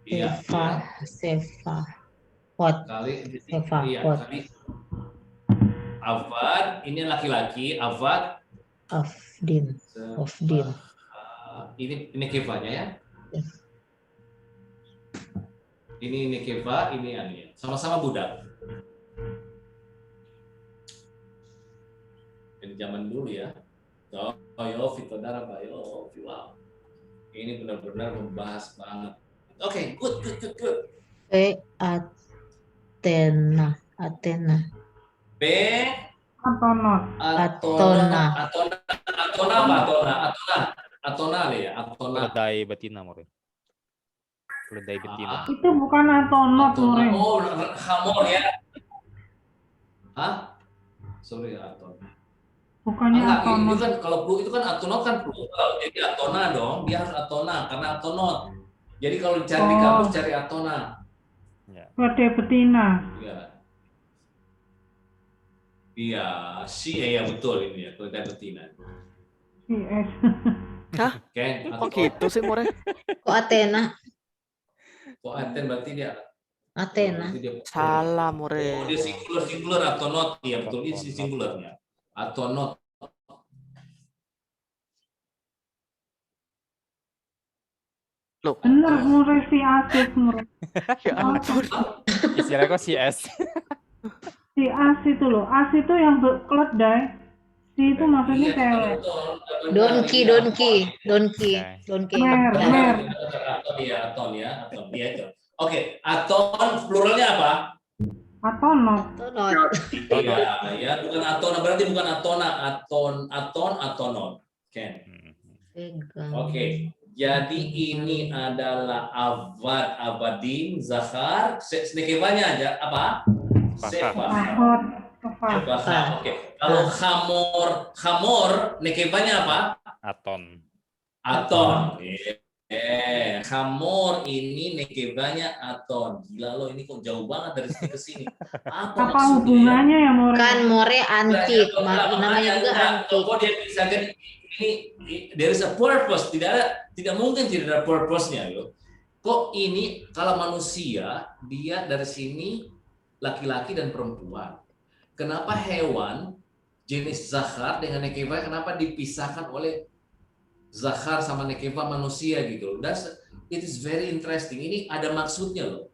Iya. Sefahot. Sefahot. Kali. Avad, ini laki-laki. Avad. Afdin. Ofdin. Ini nekevanya ya. Yes. Ini nekeva, ini ania. Sama-sama budak. Dari zaman dulu ya. Yo, Fitodara, yo, wow. Ini benar-benar membahas banget. Oke, good. Athena. B. Atonot. Atona. Atona ya, Atona. Keledai betina, More. Keledai betina. Itu bukan atonot, More. Oh, hamor ya. Hah? Sorry, Aton. Bukannya Enggak, itu atonot. kan kalau itu kan atonot kan plural. Jadi atona dong, dia harus atona karena atonot. Jadi kalau cari di kamus cari atona. Ya. Keledai betina. Iya. Iya, ya betul ini ya, keledai betina. CS. Ken, Kok gitu sih, More? Kok Athena? Kok Aten berarti dia Athena. berarti dia Salah, Oh, More. dia singular atonot. Iya betul, ini singularnya. Atonot. Loh, Bener, More, si Asis, More. ya ampun. Istilahnya kok CS. Si As itu loh. As itu yang keledai. Si itu maksudnya Iya, cewek. betul. Donki. Mer. Aton ya, Aton ya itu. Oke, Aton pluralnya apa? Atonot. Atonot. Ya, bukan Atona, berarti bukan Atona, Atonot. Ken. Oke. Jadi ini adalah avad, avadim, zahar, nekevanya aja apa? Sefahot. Sefah. Oke. Kalau hamor, nekevanya apa? Aton. Aton. Hamor ini nekevanya aton. Gila lo, ini kok jauh banget dari sini ke sini. Apa Apa hubungannya ya, More? Kan More antik, namanya juga antik. Kok dia bisa kan ini there is a purpose, tidak mungkin tidak ada purpose-nya yo. Kok ini kalau manusia dia dari sini laki-laki dan perempuan. Kenapa hewan jenis zakar dengan nekeva kenapa dipisahkan oleh zakar sama nekeva manusia gitu? It is very interesting. Ini ada maksudnya loh.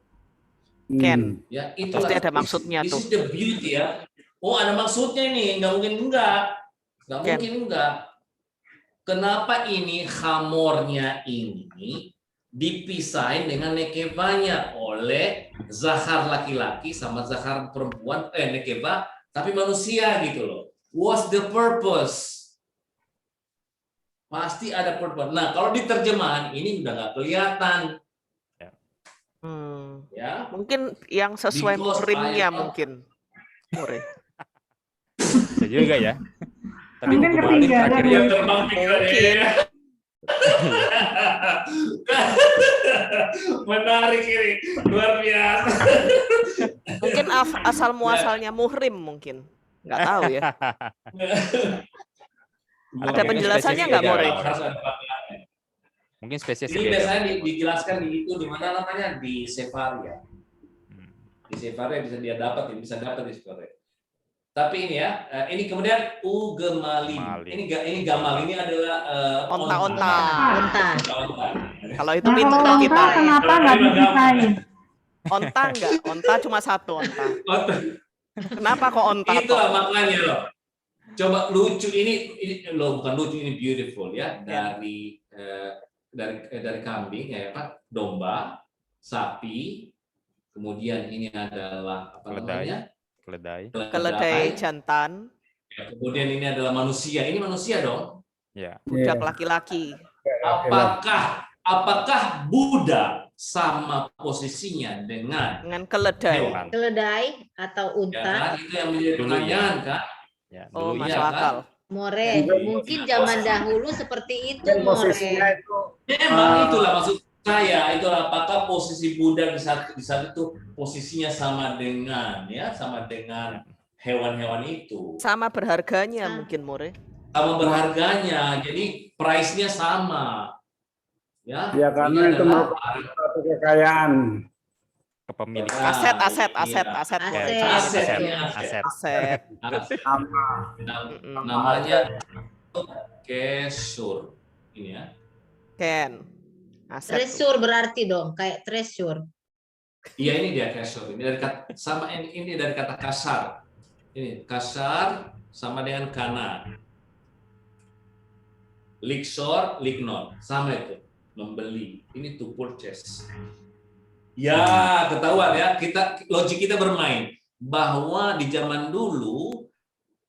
Ken. Ya, Pasti ada maksudnya this tuh. is the beauty ya. Oh, ada maksudnya ini, nggak mungkin enggak. Kenapa ini hamornya ini dipisahin dengan nekevanya oleh zahar laki-laki sama zahar perempuan, nekeva, tapi manusia gitu loh. What's the purpose? Pasti ada purpose. Nah, kalau di terjemahan ini udah nggak kelihatan. Ya. Mungkin yang sesuai Because murimnya I- mungkin. More. Bisa juga ya. Tapi Mungkin Hugo Malin ketinggalan terakhirnya Yang terbang Mungkin. Menarik ini, luar biasa. Mungkin asal muasalnya muhrim mungkin. Nggak tahu ya. Ada penjelasannya nggak, More? Harus ada pakaiannya. mungkin spesies Ini beda. biasanya dijelaskan di itu di mana namanya di Sefaria. Di Sefaria bisa dapat di Sefaria. Tapi ini ya, ini kemudian ugemalin. Malin. Ini gamal ini adalah Onta-onta. Onta. Kalau itu Nah, kalau pinter onta kita. kenapa nggak dipisahin? Onta enggak? Onta cuma satu onta. Kenapa kok onta? Itulah makanya loh. Coba lucu ini loh, bukan lucu, ini beautiful ya, dari kambing ya Pak, domba, sapi, kemudian ini adalah apa namanya? Keledai jantan. Ya, kemudian ini adalah manusia. Ini manusia dong. Ya. Budak laki-laki. Apakah Buddha sama posisinya dengan keledai? hewan? Keledai atau Ya, unta. kan? Itu yang menjadi Dulu ya. pertanyaan kan? Ya, Oh, dulu masuk iya, akal. More, mungkin zaman dahulu seperti itu, Dan More. posisinya itu Memang itulah maksud saya, itulah apakah posisi Buddha di saat itu posisinya sama dengan hewan-hewan itu. Sama berharganya mungkin, More. Sama berharganya, jadi price-nya sama. Ya, ya karena ini itu adalah merupakan suatu kekayaan. Kepemilikan. Aset. Namanya kesur. Ini ya. Ken. Aset. Treasure berarti dong, kayak treasure. Iya, ini dia kasar. Ini dari kata, ini dari kata kasar. Ini kasar sama dengan kana. Liksor, liknor, sama itu. Membeli. Ini to purchase. Ya, ketahuan ya. Logik kita bermain bahwa di zaman dulu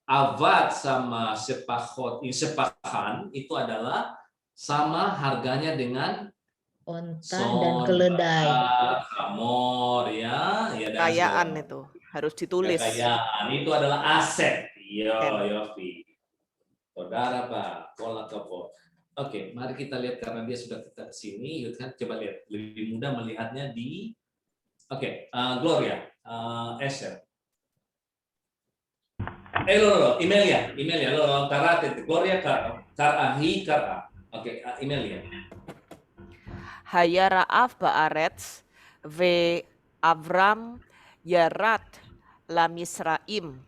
avad sama sepahan itu adalah sama harganya dengan Onta dan keledai. Amor ya, Kekayaan itu harus ditulis. Kekayaan itu adalah aset. Yofi. Saudara Pak, pola topo. Oke, mari kita lihat karena dia sudah ke sini, kan coba lihat lebih mudah melihatnya di Gloria, Esther. Email ya, karate, Gloria karahi kara. Oke, email ya. Haya Raaf Ba'aretz ve Avram Yarat la Misraim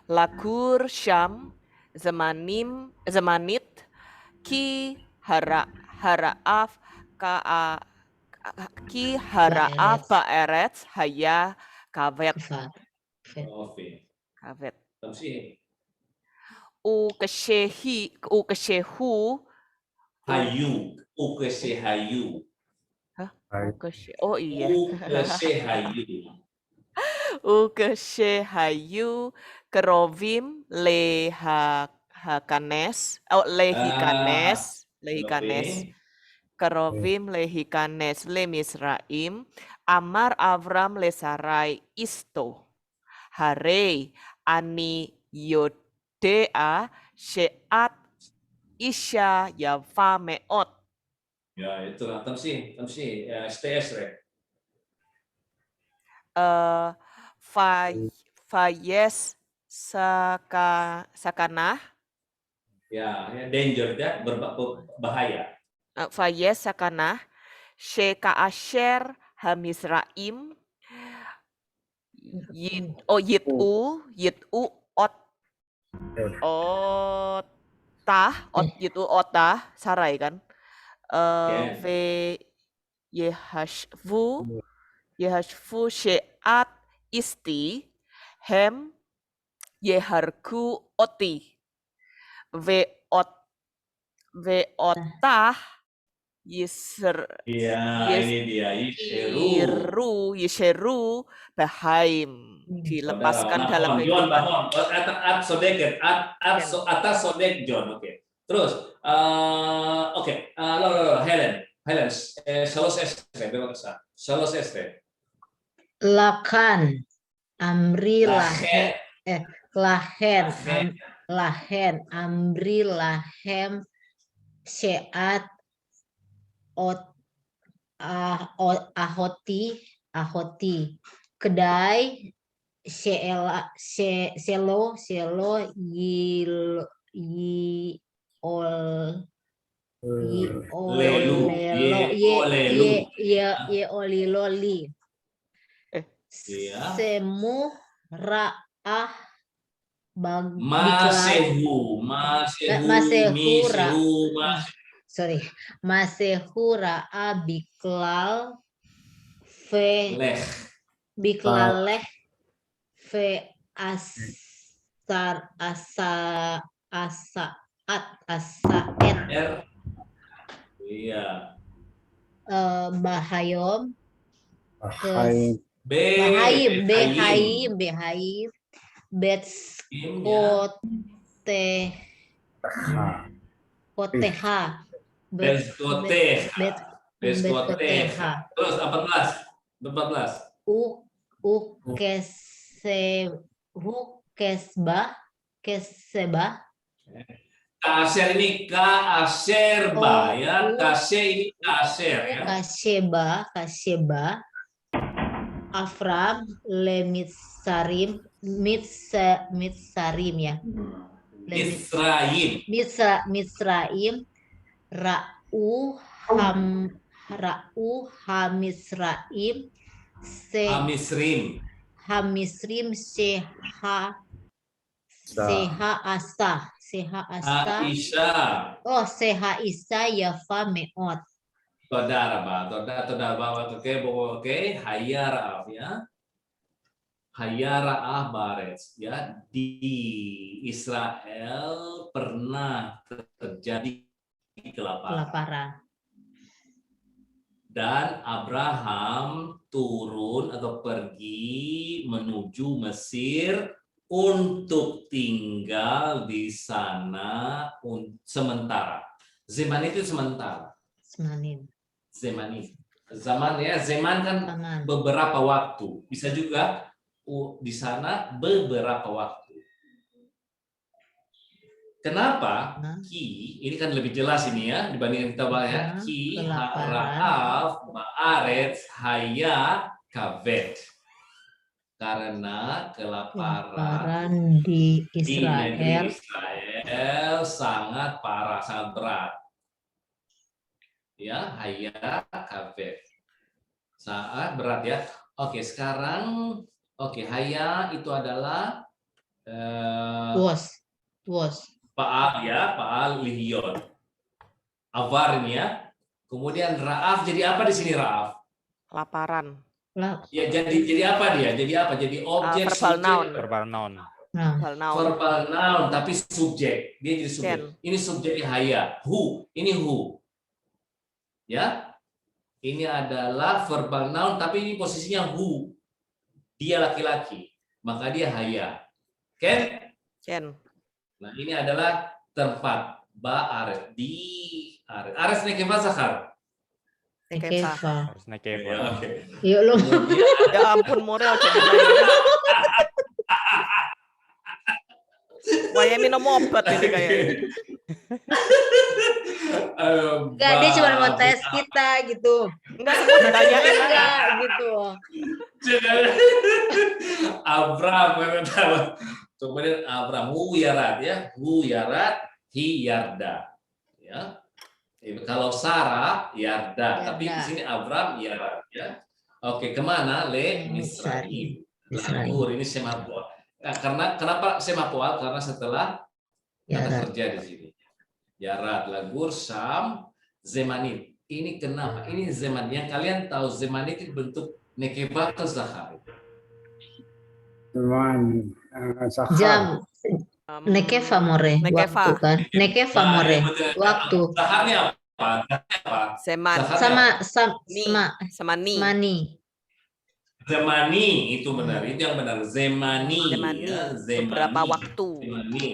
Lakur Syam Zamanit Ki Haraaf Ki Haraaf Ba'aretz Haya Kavet Tamsi. Ukeshehu Hayu, ukeshehayu. Oh iya. Ukeshehayu. Ukeshehayu kerovim lehikanes kerovim lehikanes le Misraim amar Avram le Sarai isto harei ani yodea sheat isya yafa meot. Ya, itulah tamsi, STS re. Fayes sakanah. Ya, danger ya, berbahaya. Fayes sakanah. Sheka asher hamisraim. Yitu otah sarai kan. Ve Yehashvu she'at isti hem yeharku oti ve otah ini dia yisheru bahaim dilepaskan dalam kehidupan. Atas sodek John, oke. Terus, Helen, salos este, bebasa, salos este. Lakan, amri lahen, lahen, amri, lahem, sheat, ahoti, kedai, selo, Lelu, oliloli, ya. semu, ra'ah, Masehu ra'a biklal fe biklaleh fe asaet Iya. bahayom Bahaim. behayim koteha Beskoteha. Terus 14. Kesebah. Kasir ini kaserba ya. Kasir ini kasir ya. Kaseba. Afram le mitsarim ya. Misraim ra'u hamisraim hamisrim seha asa seha isa yafa meot Oke, hayara'af ya. Hayara'ah bares ya, di Israel pernah terjadi kelaparan. Dan Abraham turun atau pergi menuju Mesir untuk tinggal di sana sementara. Zaman itu sementara. Zaman ya, zaman kan beberapa waktu. Bisa juga di sana beberapa waktu. Kenapa? Ki, ini kan lebih jelas ini ya dibandingkan kita bahas ya. Ki ha'ra'af ma'aretz haya kavet. Karena kelaparan di negeri Israel sangat parah, sangat berat. Ya, haya kavet. Sangat berat ya. Oke, sekarang haya itu adalah Paal ya, Paal lihiyon. Avar ini ya. Kemudian Ra'af jadi apa di sini Ra'af? Laparan. Ya jadi apa dia? Jadi apa? Jadi objek Verbal noun. Verbal noun tapi subjek. Dia jadi subjek. Ini subjeknya haya. Hu, ini hu. Ya. Ini adalah verbal noun tapi ini posisinya hu. Dia laki-laki. Maka dia haya. Ken? Nah, ini adalah tempat ba'aret di aret. Ares nekeva Zakar. Nekeva. Oke. Yuk lu. Ya ampun Morel jadi Waya minum obat ini kayaknya. Enggak, dia cuma mau tes kita gitu. Enggak, semua ditanyain enggak gitu. Abraham, kemudian Abraham hu yarat ya, hu yarat hi yarda ya. Kalau Sarah yarda, tapi di sini Abraham yarat ya. Oke, kemana? Le Misraim. Lagur ini semapual. Karena kenapa semapual? Karena setelah kata kerja di sini. Yarat, lagur, Sam, Zemanit. Ini kenapa? Ini Zeman. Yang kalian tahu Zemanit itu bentuk nekeba ke Zahar. Jam nekeva more waktu kan. Nekeva more waktu. Zaharnya apa? Mani. Zemani itu benar, itu yang benar. Zemani. Ya,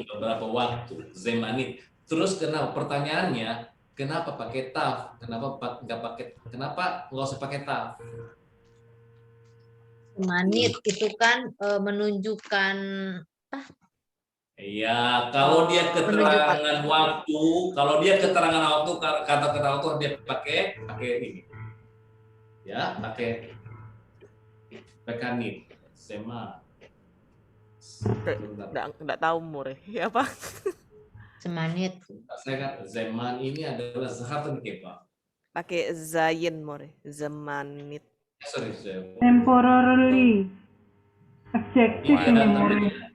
beberapa waktu. Zemani. Terus pertanyaannya, kenapa pakai taf? Kenapa nggak usah pakai taf? Manit itu kan menunjukkan Iya, kalau dia keterangan waktu, kata-kata waktu dia pakai ini. Ya, pakai kanit. Sema. Enggak tahu More. Ya apa? Semanit. Saya kan zaman ini adalah zahatun kepa. Pakai zayin More. Zamanit. Sorry, Temporarily. Adjektif Iya, ini tapi More.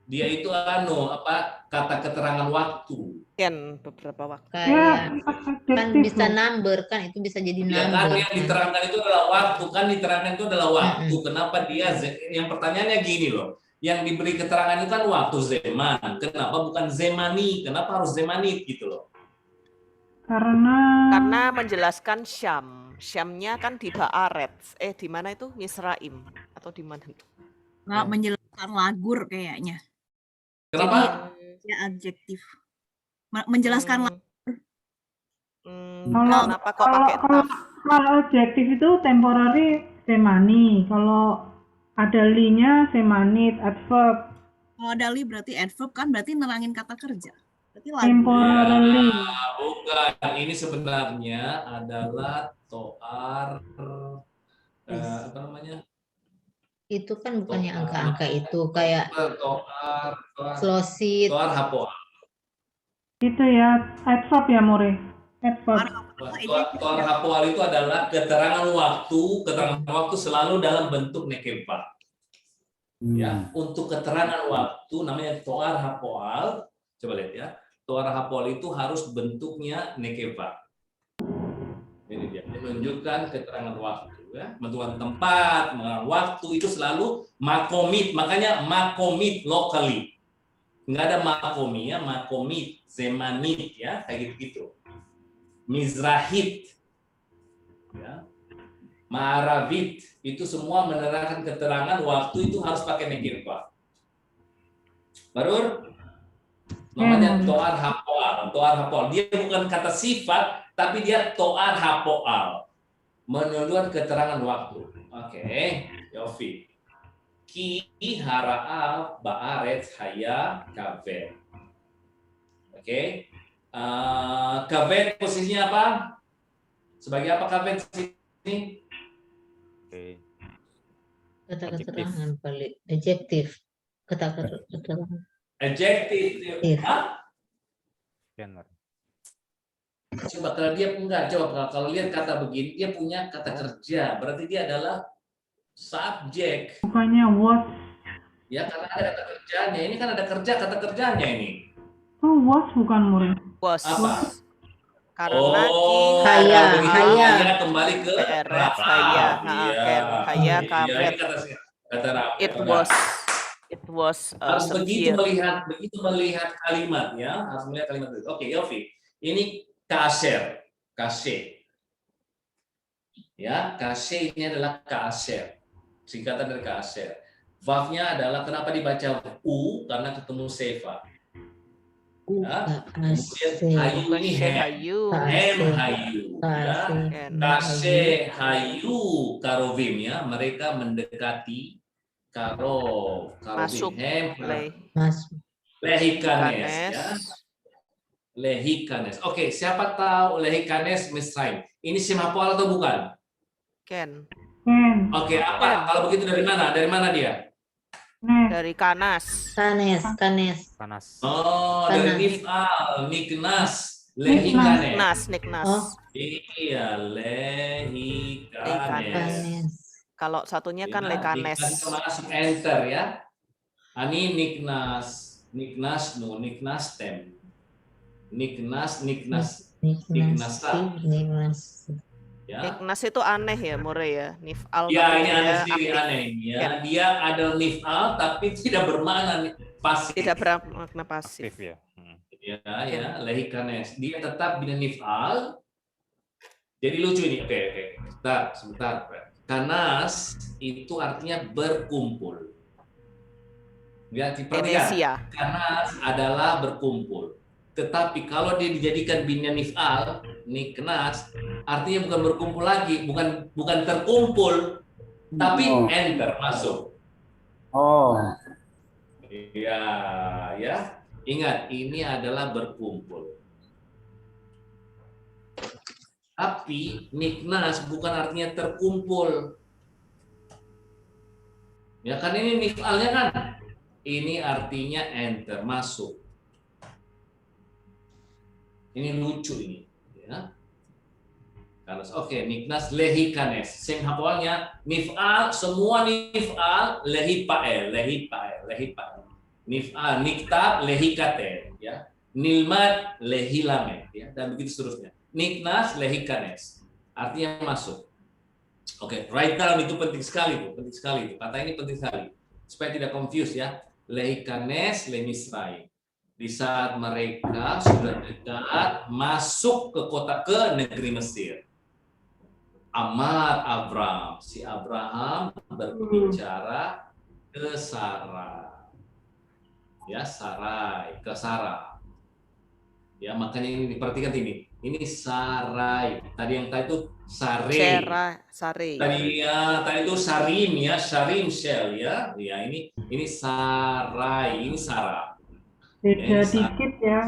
dia itu kata keterangan waktu. Ken beberapa waktu. Ya, Kayak kan adjektif. bisa number kan, itu bisa jadi Ya kan number. yang diterangkan itu adalah waktu, Kenapa dia yang pertanyaannya gini loh. Yang diberi keterangan itu kan waktu zaman. Kenapa bukan zemani? Kenapa harus zemanit gitu loh? Karena menjelaskan Syam. Syamnya kan di Ba'aret. Di mana itu? Misraim atau di mana itu? Nggak menjelaskan lagur kayaknya. Kenapa? Jadi ya adjektif. Menjelaskan lagur. Kenapa kok pakai taf? Kalau adjektif itu temporary semani. Kalau ada li-nya semanit, adverb. Kalau ada li berarti adverb kan berarti nerangin kata kerja. Berarti lagu. Temporarily. Bukan. Ini sebenarnya adalah toar apa namanya? Itu kan bukannya angka-angka itu kayak toar slosit. toar hapoal. Itu ya, adverb ya More. Adverb. Toar hapoal itu adalah keterangan waktu selalu dalam bentuk nekeva. Ya, untuk keterangan waktu namanya toar hapoal. Coba lihat ya. Toar hapoal itu harus bentuknya nekeva. Ini dia, menunjukkan keterangan waktu ya, menentukan tempat, waktu itu selalu makomit, makanya makomit locally. Enggak ada makomi ya, makomit, zemanit ya, kayak gitu. Mizrahit. Ya. Ma'aravit itu semua menerangkan keterangan waktu itu harus pakai nekeva. Baru namanya toar hapoal. Dia bukan kata sifat, tapi dia toar hapoal. Menunjukkan keterangan waktu. Oke, Yofi. Ki hara'a ba'aret haya kavet. Oke. Kavet posisinya apa? Sebagai apa kavet sini? Oke. Kata keterangan balik. Adjektif. Kata keterangan. Adjektif. Benar. Coba kalau dia kalau lihat kata begini, dia punya kata kerja, berarti dia adalah subjek. Bukannya was. Ya, karena ada kata kerjanya. Ini kan ada kata kerjanya ini. Oh, was bukan More. Was. Apa? Karena Haya. Kembali ke Ba'aret haya. Haya Ini kavet. kata raf. It was Harus begitu severe. melihat kalimat ya, harus melihat kalimat itu. Oke, Yofi. Ini kasir. Ya, kasir ini adalah kasir. Singkatan dari kasir. Vavnya adalah kenapa dibaca u karena ketemu sefa. Ya. Kemudian hayu ini Hayu. hayu. Ya. Kase hayu karovim ya, mereka mendekati karovim Masuk lehikanes ya. Lehikanes. Oke, siapa tahu lehikanes Misraim? Ini simapoal atau bukan? Ken. Oke, apa? Kalau begitu dari mana? Dari mana dia? Dari Kanas. Kanes. Oh, dari nif'al, niknas, lehikanes. Niknas. Iya, lehikanes. Kalau satunya kan Lekanes. Itu masuk enter ya. Ani niknas tem. Niknas. Ya. Niknas itu aneh ya, More ya. Nif'al. Ya, ini aneh sendiri aneh ya. Dia ada nif'al tapi tidak bermakna pasif. Tidak bermakna pasif. Ya. Ya, lehikanes. Dia tetap bina nif'al. Jadi lucu ini. Oke. Sebentar. Kanas itu artinya berkumpul. Ya, perhatikan. Kanas adalah berkumpul. Tetapi kalau dia dijadikan binnya nif'al, niknas, artinya bukan berkumpul lagi, bukan terkumpul, tapi enter masuk. Oh. Iya, ya. Ingat, ini adalah berkumpul. Tapi niknas bukan artinya terkumpul. Ya kan ini mif'alnya kan. Ini artinya enter, masuk. Ini lucu ini, ya. Karena oke, niknas lehikanes. Sing hafalnya mif'al, semua mif'al lehipael. Mif'al niktab lehikate, ya. Nilmat lehilamet, ya, dan begitu seterusnya. Niknas lehikanes. Artinya masuk. Oke, write down itu penting sekali tuh, Kata ini penting sekali. Supaya tidak confuse ya. Lehikanes lemisrai. Di saat mereka sudah dekat masuk ke negeri Mesir. Amar Abraham, si Abraham berbicara ke Sarah. Ya, Sarai, ke Sarah. Ya, makanya ini diperhatikan ini. Ini Sarai. Tadi yang tadi itu Sare. Sare. Tadi itu Sarim ya, Sarim Shell ya. Ya, ini Sarai, ini Sarah. Beda dikit ya.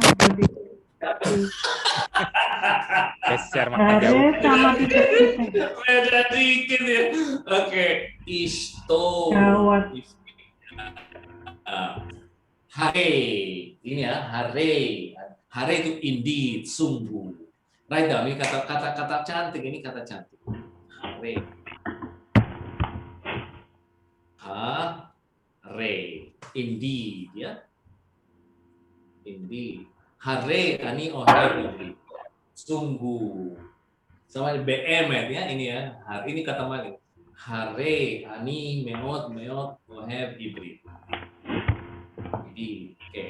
Geser maka Hare jauh. sama dikit-dikit. Beda dikit ya. Oke, Isto. Gawat. Hare. Ini ya, hare. Hare itu indeed, sungguh. Write down, ini kata cantik, ini kata cantik. Hare. Hare. Indeed, ya. Indeed. Hare ani ohai sungguh. Sama BM ya ini ya. Ini kata Malik. Hare ani meot ohai ibrit. Jadi, oke.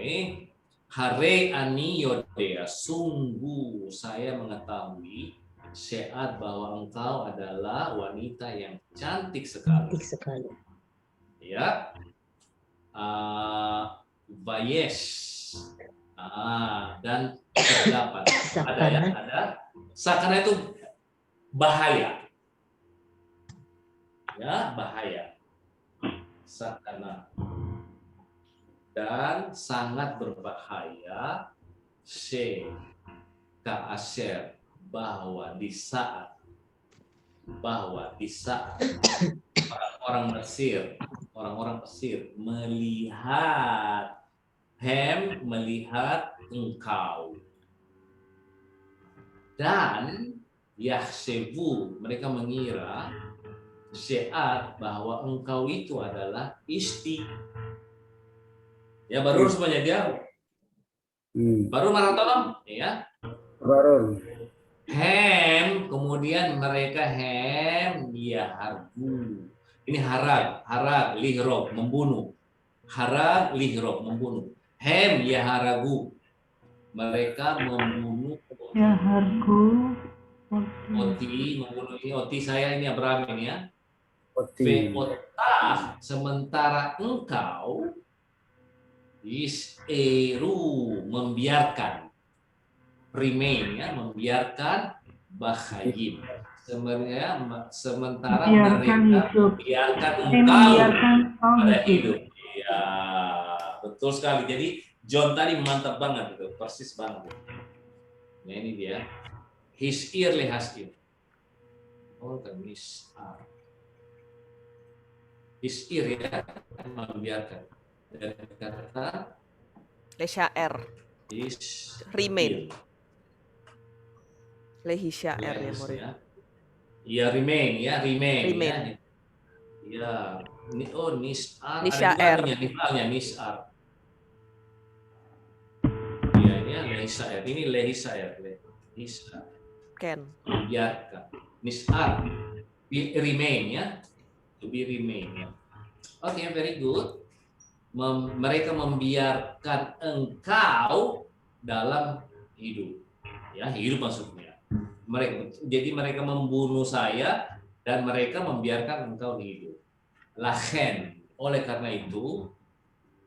Hare ani yodea, sungguh saya mengetahui syaat bahwa engkau adalah wanita yang cantik sekali. Ya. Vayesh. Dan terdapat. Ada. Sakana itu bahaya. Ya, bahaya. Sakana. Dan sangat berbahaya ka'asyer bahwa di saat orang-orang Mesir melihat engkau dan yahsebu mereka mengira syiat bahwa engkau itu adalah isti. Ya baru semuanya dia. Baru maraton ya. Baru. Kemudian mereka ya harbu. Ini harag lihrob membunuh. Harag lihrob membunuh. Ya haragu. Mereka membunuh. Ya hargu. Oti membunuh ini Oti saya ini Abraham ini ya. Oti. Sementara engkau membiarkan remain ya, membiarkan bahayim. Sementara mereka membiarkan engkau pada hidup. Ya, betul sekali. Jadi John tadi mantap banget itu, persis banget. Nah ini dia. His ear lehasir. Oh, kan misar. His ear ya, membiarkan. Dan kata Lesyaer. Remain. Lehisyaer ya murid. Ya remain. Remain. Ya. Nisar. Nisyaer. Nisar. Ya, ini lehisyaer. Ini lehisyaer. Nisar. Ken. Membiarkan. Nisar. Remain ya. To be remain ya. Oke, very good. Mereka membiarkan engkau dalam hidup. Ya, hidup maksudnya. Mereka membunuh saya dan mereka membiarkan engkau hidup. Lahen, oleh karena itu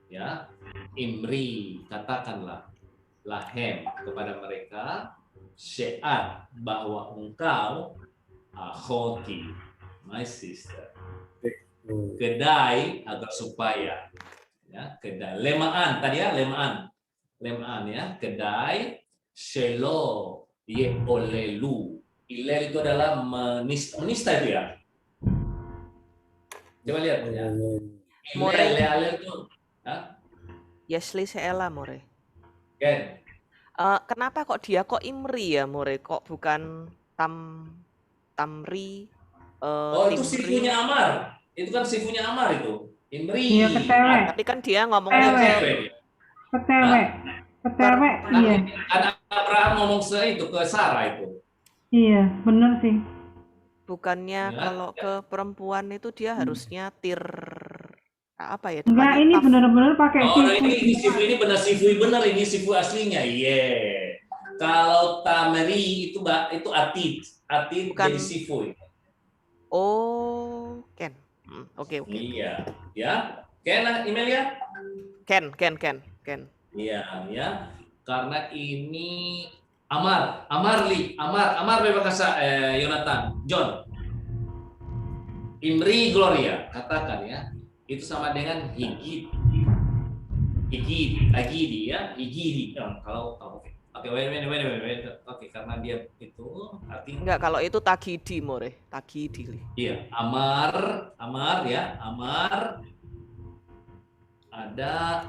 ya, Imri katakanlah lahem kepada mereka syiat bahwa engkau akhoti, my sister. Kedai agar supaya Ya, kedai. Lemaan tadi ya, lemaan. Lemaan ya, kedai. Shelo ye olelu. Ilel itu adalah menista itu ya. Coba lihat ya. More. Ilel, alel itu. Yesli seela more. Ken. Kenapa kok dia kok Imri ya more? Kok bukan Tamri? Itu Timri? sifunya Amar. Itu kan sifunya Amar itu. Imri. Iya, ketewek. Tapi kan dia ngomongnya Ketewek. Ketewek, iya. Ada Abraham ngomong itu ke Sarah itu. Iya, bener sih. bukannya Ya. kalau ke perempuan itu dia harusnya apa ya? Enggak, depannya ini taf. bener-bener pakai Oh, sifu. ini sifu ini benar sifu benar ini sifu aslinya. Iya. Kalau Tamri itu Atid. Atid Bukan. jadi sifu. Oh, Ken. Oke. Iya, ya. Ken, Emilia? Ken. Iya, ya. Karena ini Amar Bebakasa Yonatan, John. Imri Gloria, katakan ya. Itu sama dengan Higid, Agidi ya, Higidi. Kalau oke, wait. Oke, karena dia itu artinya Enggak, kalau itu Tagidi, More. Tagidi. iya, Amar ya, Amar ada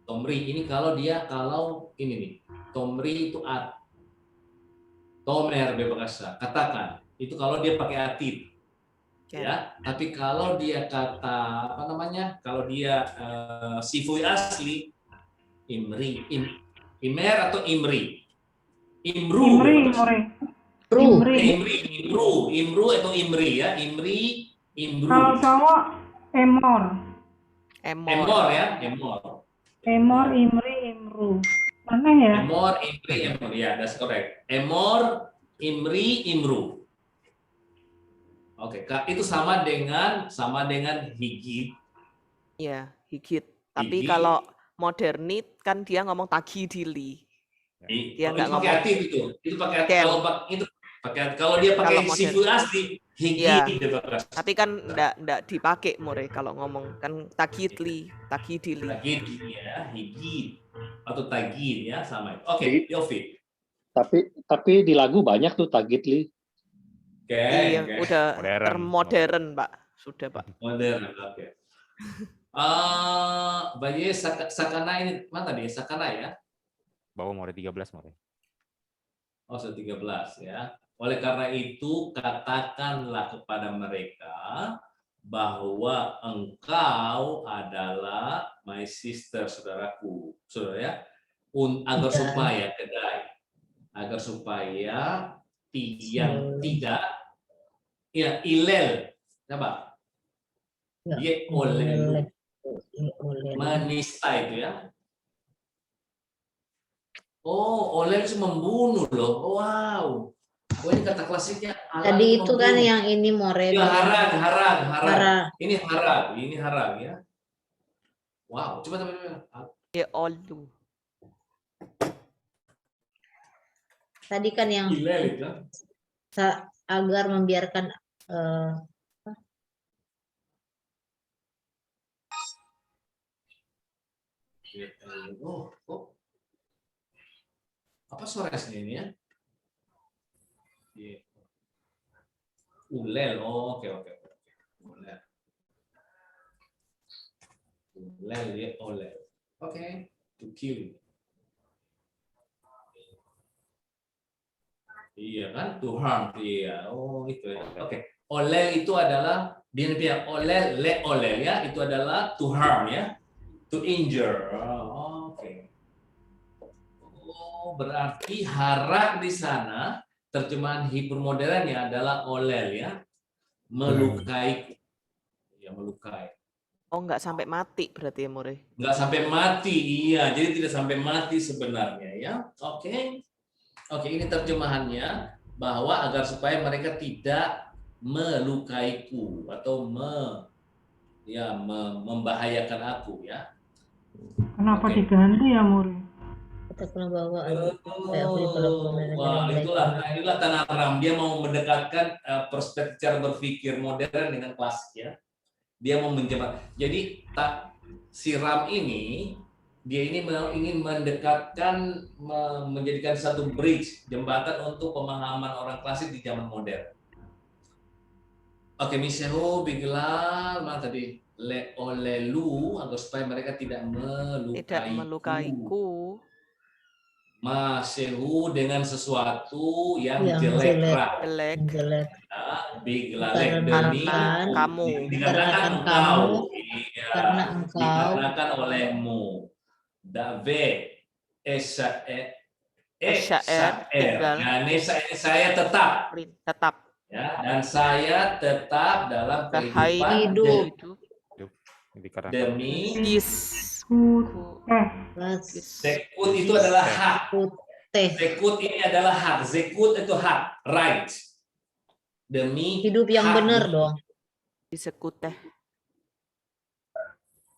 Tomri ini kalau ini nih, Tomri itu Tomer Bebakasa, katakan itu kalau dia pakai atid. Ken. Ya, tapi kalau dia kata kalau dia sifui asli Imri, Imer atau Imri, Imru, Imri. Imru atau Imri ya, Imru. Kalau cowok Emor, ya, Emor, Imri, Imru. Mana ya? Emor, Imri, ya, that's correct. Emor, Imri, Imru. Oke, itu sama dengan Higid. Iya, Higit. Tapi Higit. kalau modernit kan dia ngomong Tagidili. Dia nggak Itu pakai ngomong atid itu. Itu pakai Ken. kalau dia pakai Kalau modern. sifu asli Higid Bebakasa. Tapi kan enggak dipakai, More, kalau ngomong kan Tagidili. Tagid ya, Higid atau Tagid ya, sama itu. Oke, Yofi. Tapi di lagu banyak tuh Tagitli. Iya, Oke. udah Modern. termodern, Pak. Sudah, Pak. Modern, oke. Bayi Sakana ini mana tadi? Sakana ya? Bawa More 13 More. Oh, 13 ya. Oleh karena itu katakanlah kepada mereka bahwa engkau adalah my sister, saudaraku, saudara ya, agar supaya yang tidak ya ilel apa ye oleh menista itu ya. Oh, oleh itu membunuh loh. Wow. Oh, ini kata klasiknya. Tadi itu kan yang ini More. Ya, harag. Harag. Ini harag ya. Wow, coba. Ya olu. Tadi kan yang Ilel itu. agar membiarkan Apa suaranya ini ya? Ulel. Oh, oke. Ulel. Ulel ya, olel. Oke, to kill. Iya kan, to harm. Iya. Oh, itu ya. Oke. Olel itu adalah dia olel ya, itu adalah to harm ya. To injure. Oh, oke. Oh, berarti harak di sana terjemahan hipermodernnya adalah olel ya. Melukai. Ya, melukai. Oh, nggak sampai mati berarti ya, More. Nggak sampai mati, iya. Jadi tidak sampai mati sebenarnya ya. Oke. Oke, ini terjemahannya bahwa agar supaya mereka tidak melukaiku atau membahayakan aku ya. Kenapa Oke. diganti ya, Muri? Kita kena bawa kayak beli Wah, itulah tanah Ram. Dia mau mendekatkan perspektif cara berpikir modern dengan klasik ya. Dia mau menjembat. Jadi si Ram ini dia ini ingin mendekatkan, menjadikan satu bridge, jembatan untuk pemahaman orang klasik di zaman modern. Oke, miseho bigla mana tadi olelu agar supaya mereka tidak melukaiku. Masehu dengan sesuatu yang jelek. Biglalek demi kamu. dikarenakan engkau. Karena engkau. Dikarenakan olehmu. Dave Esaer. Nah, ini saya tetap. Ya, dan saya tetap dalam kehidupan hidup. Demi Zekut itu adalah hak. Zekut ini adalah hak. Zekut itu hak, right. Demi hidup yang benar dong. Disekut teh.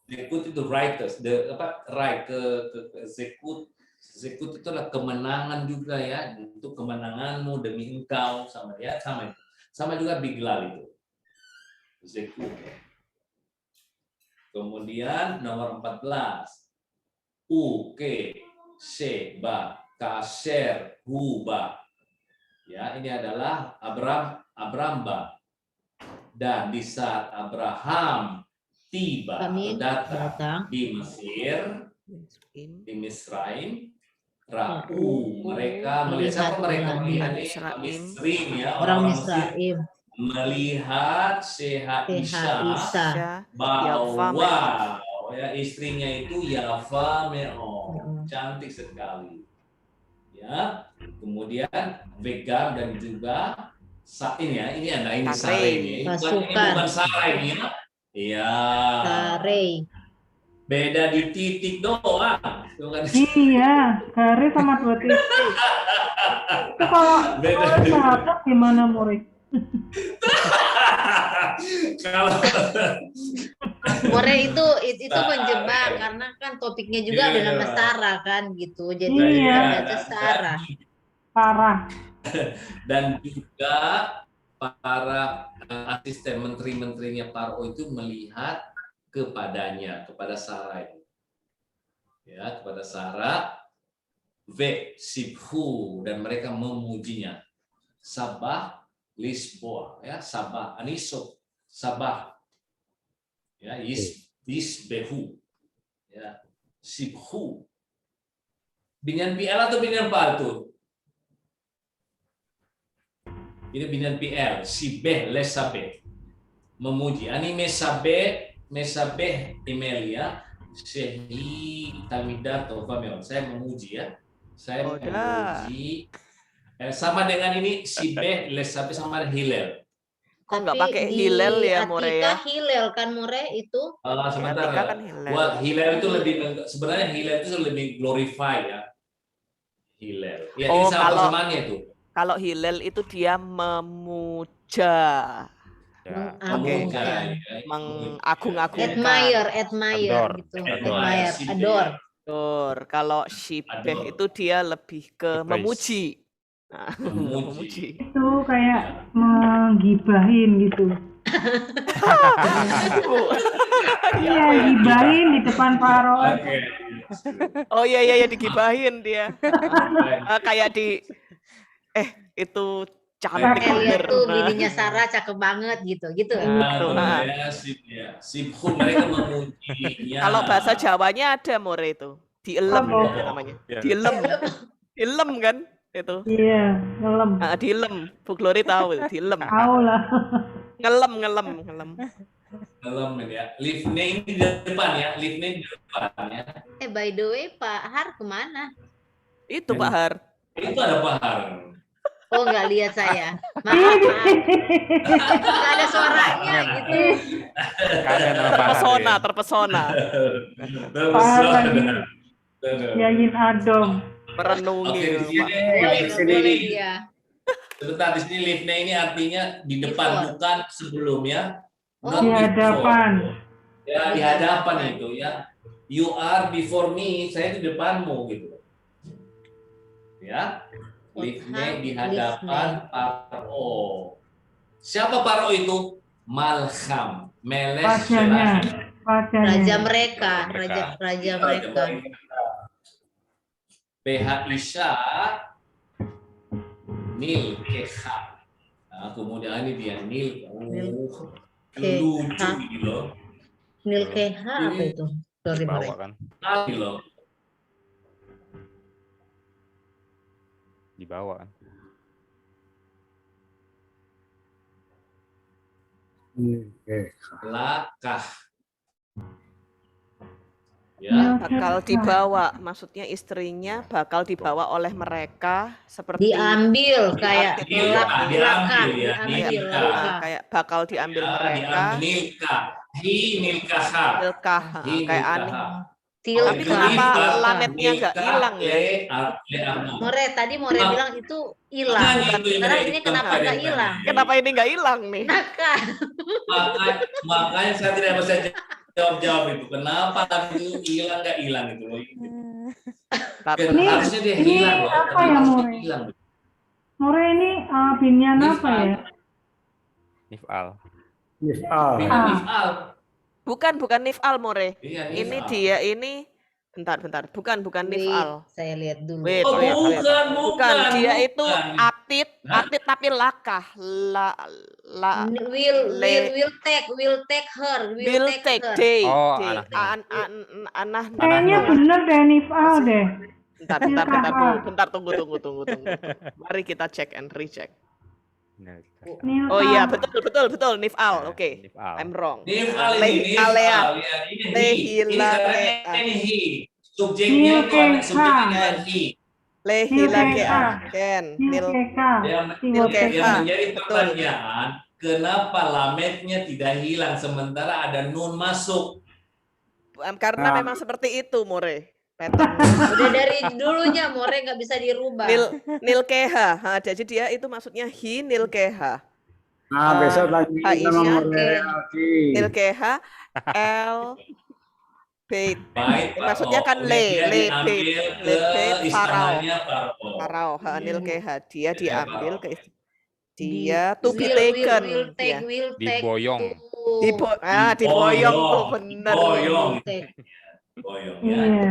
Zekut itu righteous, right ke zekut. Zekut itu adalah kemenangan juga ya, untuk kemenanganmu demi engkau sama ya, sama juga biglal itu. Zekut. Kemudian nomor 14. Uke seba kaser huba. Ya, ini adalah Abramba. Dan di saat Abraham tiba atau datang di Mesir, di Misraim, mereka melihat Misraim ya, orang Misraim melihat Seha Isa bahwa ya istrinya itu Yafa Me'o, cantik sekali. Ya, kemudian Vegam dan juga Sain ya, ini Sare ini. Ini bukan Sare ini ya. Iya. Sare. Beda di titik doang. Iya, kare sama 2 titik. Itu kalau sahabat gimana murid? Kalau More itu menjebak karena kan topiknya juga dengan Sarah kan gitu. Jadi baca Sarah. Parah. Dan juga para asisten menteri-menterinya Paro itu melihat kepada Sarah itu. Ya, kepada Sarah sibhu dan mereka memujinya. Sabah Lisboa ya, Sabah Anisok, Sabah. Ya, Isbehu. Ya, sibhu. Binyan PL atau binyan Paltu? Ini binyan PL, sibeh lesabe. Memuji. Ani mesabe Emilia Sehi Tamida Tofameon. Saya memuji ya. Saya memuji. Sama dengan ini sibeh lesabe sama Hilal. Kok nggak pakai Hilal ya, More ya? Hilal kan More itu. Sebentar. Kan Hilal itu sebenarnya Hilal itu lebih glorify ya. Hilal. Ya, oh, ini sama persamaannya itu. Kalau Hilal itu dia memuja. Ya. Mengagung-agungkan. Admire gitu. Adore. Kalau Shibeh itu dia lebih ke memuji. Nah, memuji. Itu kayak menggibahin gitu. Iya, gibahin di depan Paro. Oh iya digibahin dia. Kayak di itu cantik banget. Tuh bininya Sarah cakep banget gitu. Sibhu mereka memujinya. Kalau bahasa Jawanya ada More itu. Dielem itu namanya. Dielem kan itu. Iya, ngelem. Dielem. Bu Glory tahu itu, dielem. Tahu lah. Ngelem. Ngelem ya. Liftnya ini di depan ya. Ya. By the way, Pak Har kemana? Itu Pak Har. Itu ada Pak Har. Oh, nggak lihat saya. Maaf. Nggak ada suaranya gitu. Terpesona. Yayin Adom. Merenungi. Boleh dia. Sebentar, di sini liftnya ini artinya di depan, bukan sebelumnya. Di hadapan. Ya, di hadapan itu ya. You are before me, saya di depanmu gitu. Ya, Livne di Livne. hadapan Paro. Siapa Paro itu? Malham, Melech Rajanya. Selassie. Raja Rajanya. mereka, Mereka. raja mereka. BH Isya Nil Keha. Nah, kemudian ini dia Nil. Oh, lucu ini loh. Nilkeha apa itu? Sorry, Dibawa More. kan? Ini loh. Dibawa kan? Oke. Lakah. Ya, Bakal dibawa, maksudnya istrinya bakal dibawa oleh mereka seperti Diambil kayak Diambil, lakan, diambil ya, diambil nikah. lakah. kayak bakal diambil ya, mereka. diambil Nilkah. Hi Nilkaha. Nilkah, Hi kayak aneh. Nilkaha. Tapi Tilka. kenapa Nilkah, lametnya nggak Nilkah, hilang ya? le Amna. More tadi More bilang itu hilang. Makanya itu yang Sekarang dari ini tempat kenapa yang nggak tadi. hilang? Kenapa ini nggak hilang nih? Nah kan. Makanya saya tidak bisa jawab itu. Kenapa tadi itu hilang nggak hilang itu loh. Ini- Harusnya dia ini hilang loh. apa tapi ya, harusnya More? hilang. More ini binyan apa ya? Nif'al. Misal. Nif'al. Bukan nif'al, More. Iya, Ini nif'al. dia ini bentar. Bukan nif'al. Saya lihat dulu. Wait, Oh, wait. bukan. Dia itu bukan. atit Hah? tapi lakah. Will take her. Will take her. day. Oh, day. anaknya. Anah. Kayaknya bener deh Nifal deh. Bentar, tunggu. Mari kita check and recheck. Nifal. Oh iya, betul, Nif'al. Oke. Nif'al. I'm wrong. Nif'al ini, Alea. Nif'al. Ya, ini hi. Lehila, Ini hi. Subjeknya itu ada subjeknya dengan hi. Lehila ke Nilkeha. Ken. Nil Nilkeha. Yang Nilkeha. menjadi Betul. pertanyaan, kenapa lametnya tidak hilang sementara ada nun masuk? Karena Nah. memang seperti itu, More. Pattern. Udah dari dulunya More nggak bisa dirubah. Nilkeha. Jadi dia itu maksudnya hi Nilkeha. Nah, besok lagi H-nya, sama oke. More lagi. Nilkeha L bait. Baik, Pak. Maksudnya kan Kemudian le dia bait. diambil Le ke bait istananya Faro. Parau, Nilkeha. Dia diambil ke dia Di- to be taken. Will take Diboyong. to- Diboyong tuh bener. Diboyong. take. Boyong ya. Iya.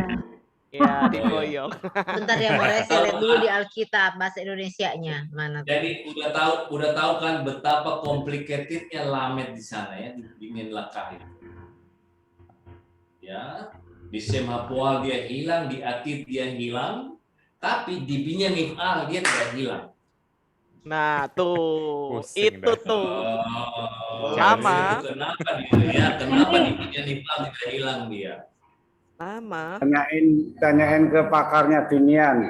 Ya, diboyong. Bentar ya More, saya lihat dulu di Alkitab bahasa Indonesianya mana. tuh. Jadi udah tahu kan betapa complicatednya lamet di sana ya di Lakah itu. Ya, di Sem Hapoal dia hilang, di Atid dia hilang, tapi di Binyan Nif'al dia tidak hilang. Nah, tuh. Pusing Itu dah. tuh. Oh, Lama. itu kenapa gitu ya? Kenapa di Binyan Nif'al tidak hilang dia? Lama. Tanyain ke pakarnya Binian.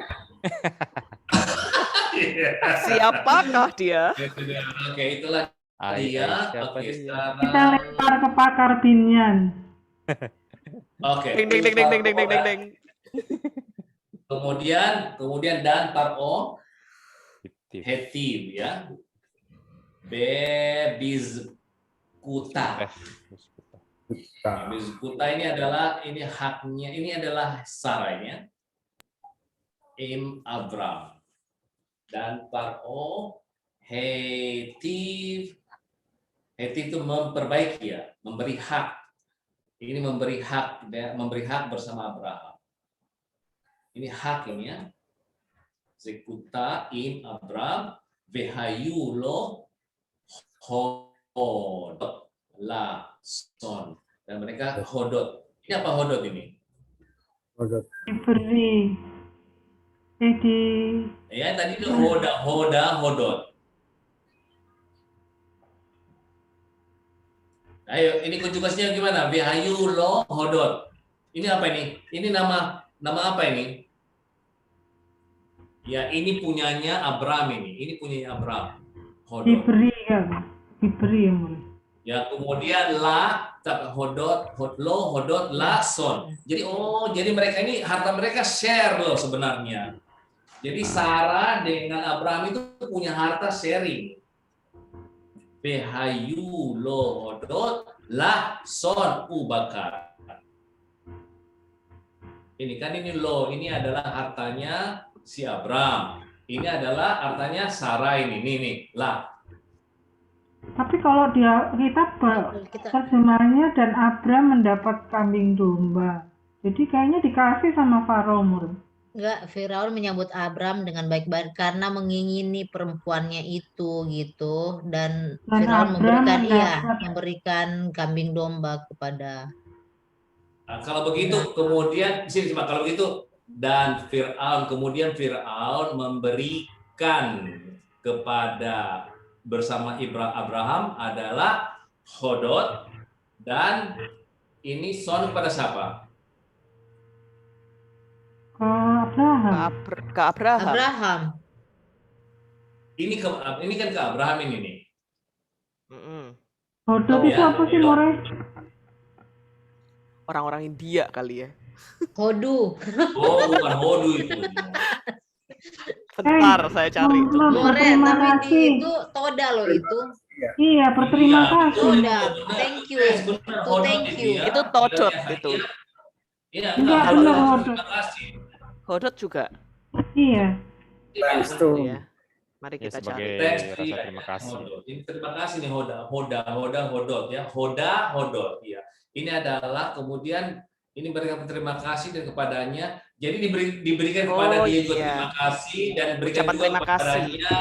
Siapakah dia? Oke, itulah dia. Siapa Oke, dia? sekarang. Kita lempar ke pakar binyan. Oke. Ding. Kemudian dan Paro Fiktif. Hetiv ya. Bebizkuta. Bebizkuta ini adalah haknya, ini adalah sarainya. Im Abram dan Paro Hetiv. Hetiv itu memperbaiki ya, memberi hak. Ini memberi hak bersama Abraham. Ini hak ini ya. Zekuta im Abram vehayu lo hodot la son, dan mereka hodot. Ini apa hodot ini? Diberi. Di Ya tadi itu hodot. Ayo, ini konjugasinya gimana? Vehayu lo hodot. Ini apa ini? Ini nama apa ini? Ya, ini punyanya Abram ini. Ini punyanya Abram. Hodot. diberi kan. Diberi yang boleh. Ya, kemudian hodot la son. Jadi mereka ini harta mereka share loh sebenarnya. Jadi Sarah dengan Abraham itu punya harta sharing. Behayu lo hodot la son ubakar. Ini kan ini lo, ini adalah hartanya si Abram. Ini adalah hartanya Sarah ini, nih, lah. Tapi kalau dia terjemahannya dan Abram mendapat kambing domba. Jadi kayaknya dikasih sama Farao, Mur. Enggak, Firaun menyambut Abram dengan baik-baik karena mengingini perempuannya itu gitu, dan Firaun memberikan kambing domba kepada. Nah, kalau begitu kemudian sini coba, kalau begitu dan kemudian Firaun memberikan kepada bersama Abraham adalah Hodot, dan ini son kepada siapa? Ke Abraham. Ini kan ke Abraham ini nih. Hodot itu apa sih, More? Orang-orang India kali ya. Hodu. Oh, bukan Hodu itu. Bentar saya cari itu. More, tapi itu Toda loh itu. Iya, berterima kasih. Toda, thank you. Thank you. Itu Todot itu. Iya, enggak benar Hodot. Terima kasih. Hodot juga. Iya. Thanks to. Ya. Mari kita cari. Terima kasih. Ini terima kasih nih Hodot ya. Hodot ya. Ini adalah kemudian ini berikan terima kasih dan kepadanya. Jadi diberikan kepada dia juga terima kasih, dan berikan juga kepadanya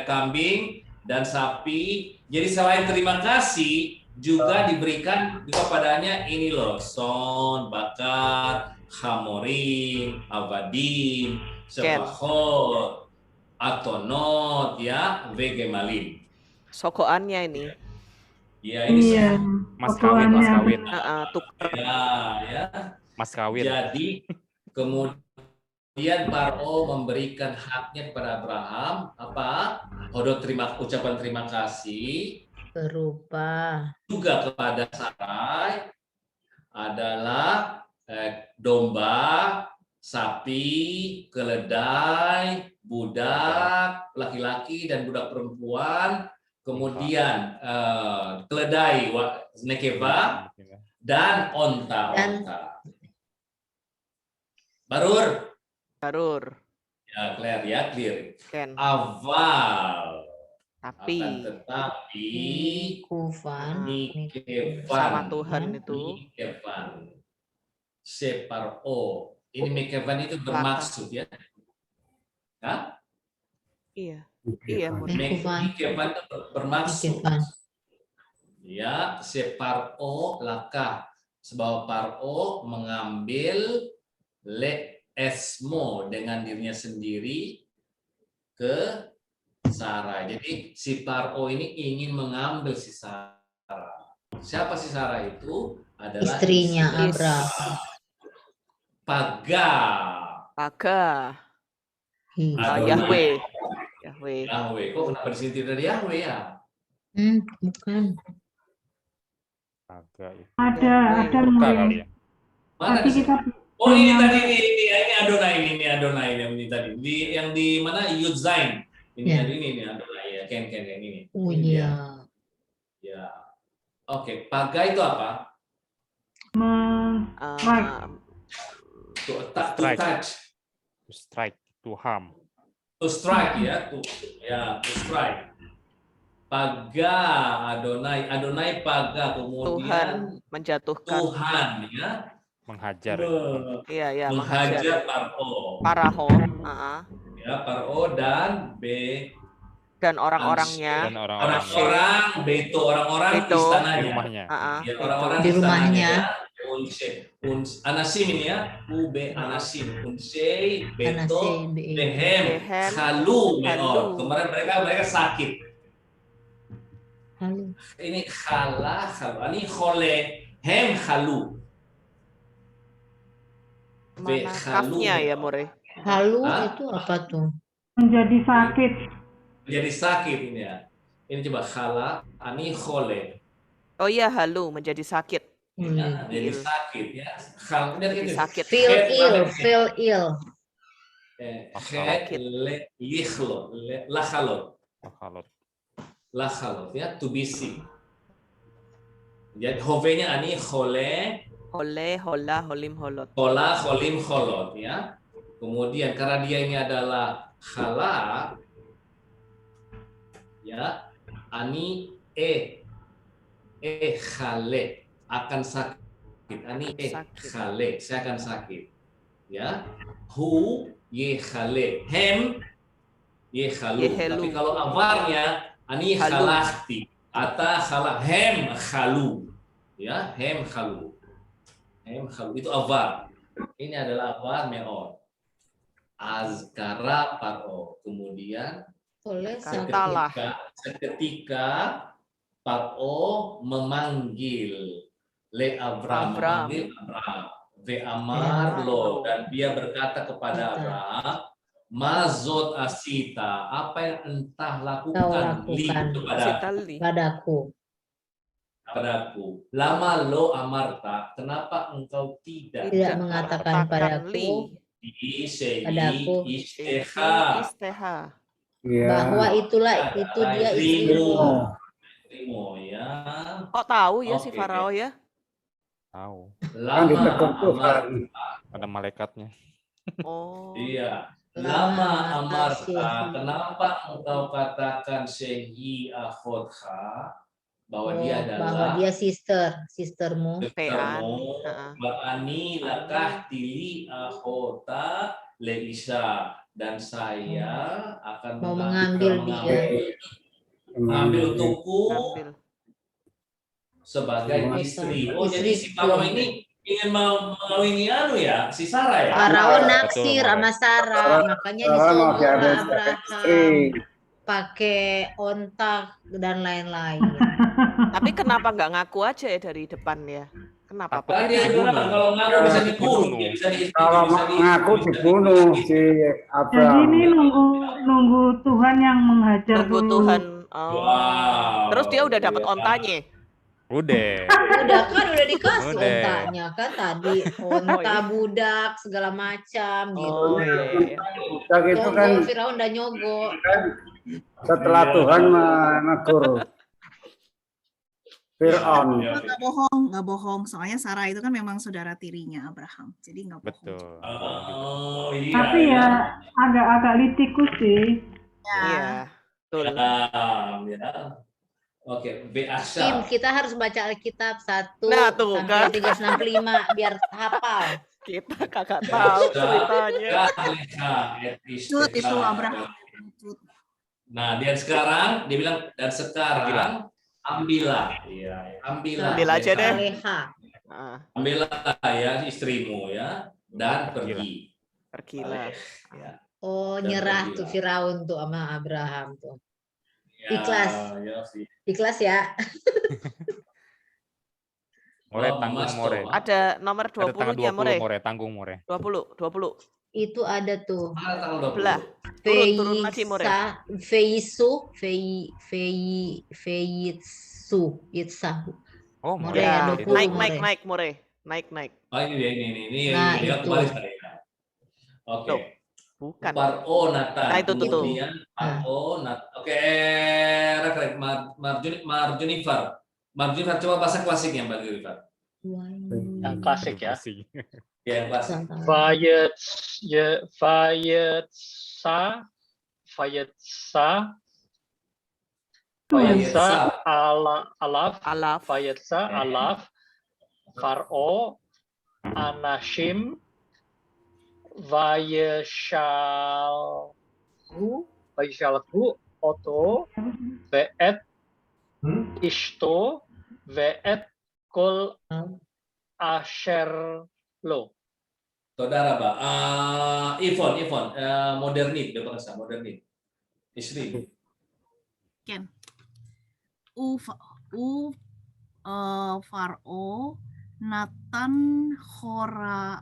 kambing dan sapi. Jadi selain terima kasih juga diberikan juga padanya ini loh, son, bakar, hamorim, avadim, sepahot, atonot ya, vegemalim. Sokoannya ini. Ya ini mas kawin. Tukar. Ya. Mas kawin. Jadi kemudian Farao memberikan haknya kepada Abraham apa? Hodot ucapan terima kasih. Berupa Juga kepada Sarai adalah domba, sapi, keledai, budak laki-laki dan budak perempuan. Kemudian keledai nekeva dan onta. Barur. Ya, clear. Ken. Aval. Tapi Kufan sama Tuhan itu. Mikevan. Separo. Ini Mikevan itu bermaksud ya. Hah? Iya. Mikevan itu bermaksud. Ya, separo laka. Sebab Paro mengambil esmo dengan dirinya sendiri ke Sarah. Jadi si Paro ini ingin mengambil si Sarah. Siapa si Sarah itu? Adalah istrinya Abraham. Paga. Yahweh. Kok kenapa di sini tidak ada Yahweh ya? Bukan. Ada mulai. Mana oh ini tadi ini Adonai ini tadi yang di mana Yudzain ini Adonai ya Ken ini. Oh iya. Ya. Oke, paga itu apa? To strike, to harm. To strike ya, to strike. Paga Adonai paga, kemudian Tuhan menjatuhkan. Tuhan ya menghajar. Iya, menghajar Paraho. Ya, Paro dan orang-orangnya. orang-orang istananya. Di rumahnya. Ya, orang-orang di rumahnya. Anasim ini ya, anasim, unsei, beto, behem, halu, meor. Kemarin mereka sakit. Halu. Ini halu. Ini khole, hem halu. Mana kafnya ya, More? Halu itu apa tuh? Menjadi sakit. Menjadi sakit ini ya. Ini coba khala, ani khole. Oh iya, halu menjadi sakit. Ya, jadi sakit ya. Jadi sakit. Feel ill. Lachalot ya, to be sick. Jadi hovenya ani khole, Hole, hola, holim, holot. Hola, holim, holot ya. Kemudian karena dia ini adalah khala, ya, ani khale akan sakit. Ani Sakit. khale, saya akan sakit. Ya. Hu ye khale. Hem ye khalu. Yehelu. Tapi kalau awarnya ani Halu. khalahti. Ata khala hem khalu. Ya, hem khalu. Hem khalu itu awar. Ini adalah awar me'or. Azkara paro. Kemudian Oleh Katalah. seketika paro memanggil le Abram, Abram. memanggil Abram. Ve amar lo, dan dia berkata kepada Abram, mazot asita, apa yang entah lakukan li Sitali. padaku. padaku. Lama lo amarta, kenapa engkau tidak Mengatakan padaku li. Padaku. Isteha. Iya. bahwa itu dia istrimu. Istrimu, ya. Kok tahu ya si Oke. Farao ya? Tahu. Kan ditegur Tuhan. Ada malaikatnya. Oh. Iya. Lama Lama amarta, Syekhi. kenapa engkau katakan Syekhi akhotha, bahwa dia Bahwa adalah dia sistermu. sistermu, Heeh. Ba'ani lakah tili akhota leisa, dan saya akan Mau mengambil dia. mengambil untukku Ambil. sebagai Oh, istri. istri. Oh, jadi si Farao ini ingin mengawini si Sarah ya? Farao Betul, naksir sama Sarah, makanya Sarah mau disogok diambil lah sebagai Abraham istri. pakai ontak dan lain-lain. Tapi kenapa nggak ngaku aja ya dari depan ya? Kenapa? Kan dia Dibunuh. bilang kalau ngaku bisa dibunuh, dia bisa Kalau ngaku dibunuh si Jadi Abram. ini nunggu Tuhan yang menghajar Tunggu dulu. Tuhan. Oh. Wow. Terus dia udah dapat Iya. ontanya. Udah. Udah dikasih Udah. ontanya kan tadi onta budak segala macam gitu. Oh iya. Iya. Budak itu kan Firaun udah nyogok. setelah Tuhan menegur Fir'aun. Iya, Nggak bohong. Soalnya Sarah itu kan memang saudara tirinya Abraham. Jadi nggak bohong. Betul. Oh iya. Tapi ya agak litikus sih. Iya. Betul. Ya. Oke, Tim, Be'asya. kita harus baca Alkitab 1 Nah, tuh, kan. sampai 365 biar hafal. Kita kagak tahu ceritanya. Cut itu Abraham. Cut. Nah, dan sekarang dia bilang dan sekarang ambillah. Iya, ambillah. Ambil aja deh. Aleha. Ah, Ambillah ya istrimu ya dan pergi. pergilah. Ya. Oh, Dan nyerah pergilah. tuh Firaun tuh sama Abraham tuh. Ya, Ikhlas. ya sih. Ikhlas ya. More Oh, tanggung Mas more. Toma. Ada nomor Ada tanggal 20-nya, 20 More. more, tanggung more. 20. Itu ada tuh. Mana tanggal 20? Belah. Turun lagi, More. Feyisu, Itsahu. Oh, more. More ya, Ya, 20, naik, More. Naik. Oh, ini dia ini. Nah, Dia itu. kembali sekali. Oke. Tuh. Bukan. Paro Natan. Nah, itu tuh. Kemudian Paro Natan. Oke, Rek, Marjunifer. Marjunifer, coba bahasa klasiknya, Mbak Junifar. Yang klasik ya. Ya, yang klasik. Fayetsa, alaf, Alaf. Fayetsa, alaf, Faro, Anashim, Vayeshalhu, Oto, Ve'et, Ishto, Ve'et, Kol, Asher, Lo. Saudara, Mbak. Ivon, modernit, dia bahasa modernit. Istri. Ken. Faro Natan Horaa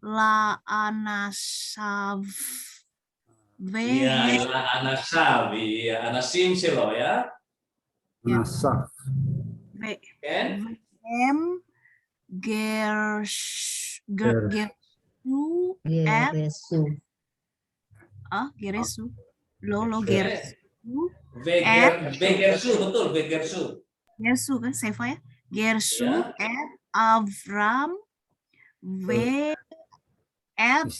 La Anasav Iya, Anasab, iya, Anasim Silo ya. Nasab. Kan? M Gersu Geresu. Geresu lo Geresu Vegersu, betul, Vegersu. Gersu kan Seva ya Gersu Ya. et Avram ve et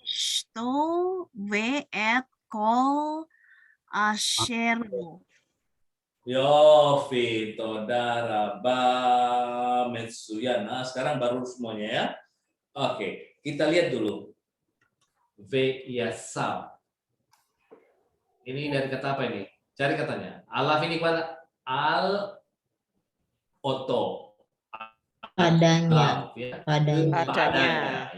Shto ve et Kol Asherlo. Yofi, Todara, Ba, Metsuya. Nah, sekarang baru semuanya ya. Oke, kita lihat dulu. Ve'yasab. Ini dari kata apa ini? Cari katanya. Alaf ini pada al oto. Padanya. Ya. Padanya.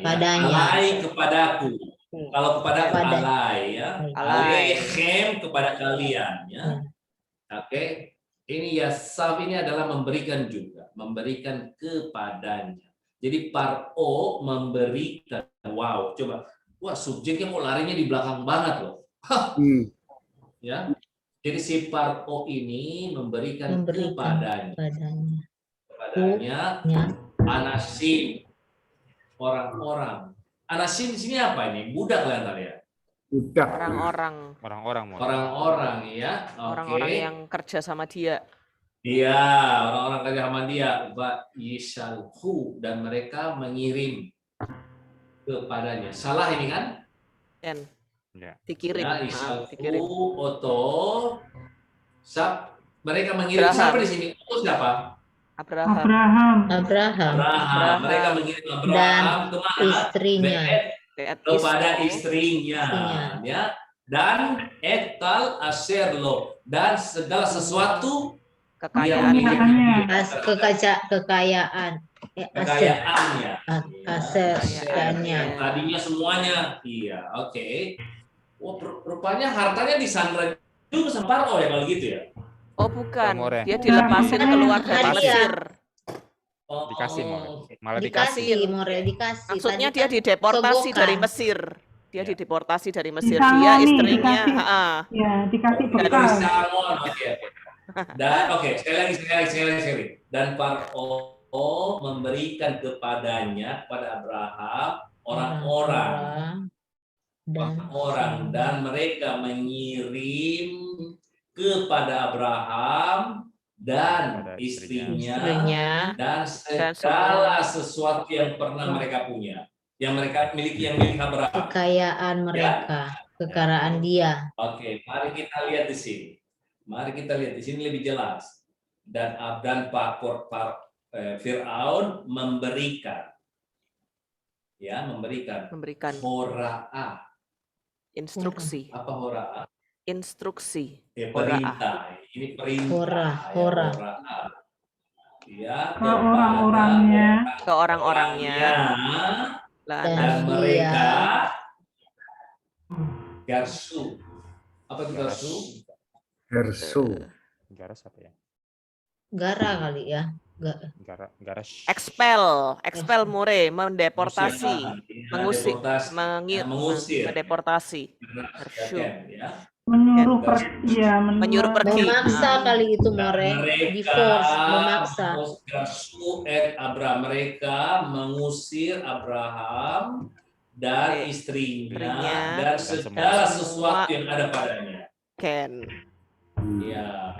Padanya. Alai kepadaku. Kalau kepadaku Pada. alai ya. Alai. Alechem kepada kalian ya. Oke. Ini yasab ini adalah memberikan juga, memberikan kepadanya. Jadi paro memberikan. Wow, coba. Wah, subjeknya kok larinya di belakang banget loh. Ya. Jadi si paro ini memberikan kepadanya. Kepadanya anasim, orang-orang. Anasim di sini apa ini? Budak lah ya. Budak. Orang-orang ya. Orang-orang yang kerja sama dia. Iya, orang-orang kerja sama dia. Wa yisalhu, dan mereka mengirim kepadanya. Salah ini kan? Dan Ya. dikirim. Ya, Dikirim. isalhu oto sab, mereka mengirim siapa di sini? Oto siapa? Abraham. Abraham. Mereka mengirim Abraham Dan kemana? istrinya. Kepada istrinya. Ya. Dan etal aserlo, dan segala sesuatu Kekayaannya. Kekayaannya. Asernya. Tadinya semuanya. Iya, oke. Wah, rupanya hartanya disandra juga sama Paro ya kalau gitu ya? Oh bukan, dia dilepasin keluar dari Mesir. Dikasih malah Dikasih, More, dikasih. Maksudnya Tadi dia kan dideportasi sogokan. dari Mesir. Dia dideportasi dari Mesir. Disangon Dia nih, istrinya, dikasih. Ya, dikasih bekal. Disangon, oke. Dan sekali lagi. Dan Paro memberikan kepadanya, kepada Abraham, orang-orang dan mereka mengirim kepada Abraham dan istrinya dan segala sesuatu yang pernah mereka punya, yang mereka miliki, yang milik Abraham. Kekayaan mereka, kekayaan dia. Oke, mari kita lihat di sini. Lebih jelas. Dan Fir'aun memberikan hora'a. instruksi. Apa hora'a? Instruksi. Perintah. Ini perintah. Hora'a. Ya, Ke orang-orangnya. Ke orang-orangnya. Dan mereka garsu. Apa itu garsu? Garas apa ya? Gara kali ya. Garas. Expel More, mendeportasi, mengusir, mendeportasi. Menyuruh pergi. Memaksa kali itu, More. Divorce, memaksa. Mereka mengusir Abraham dan istrinya dan segala sesuatu yang ada padanya. Ya.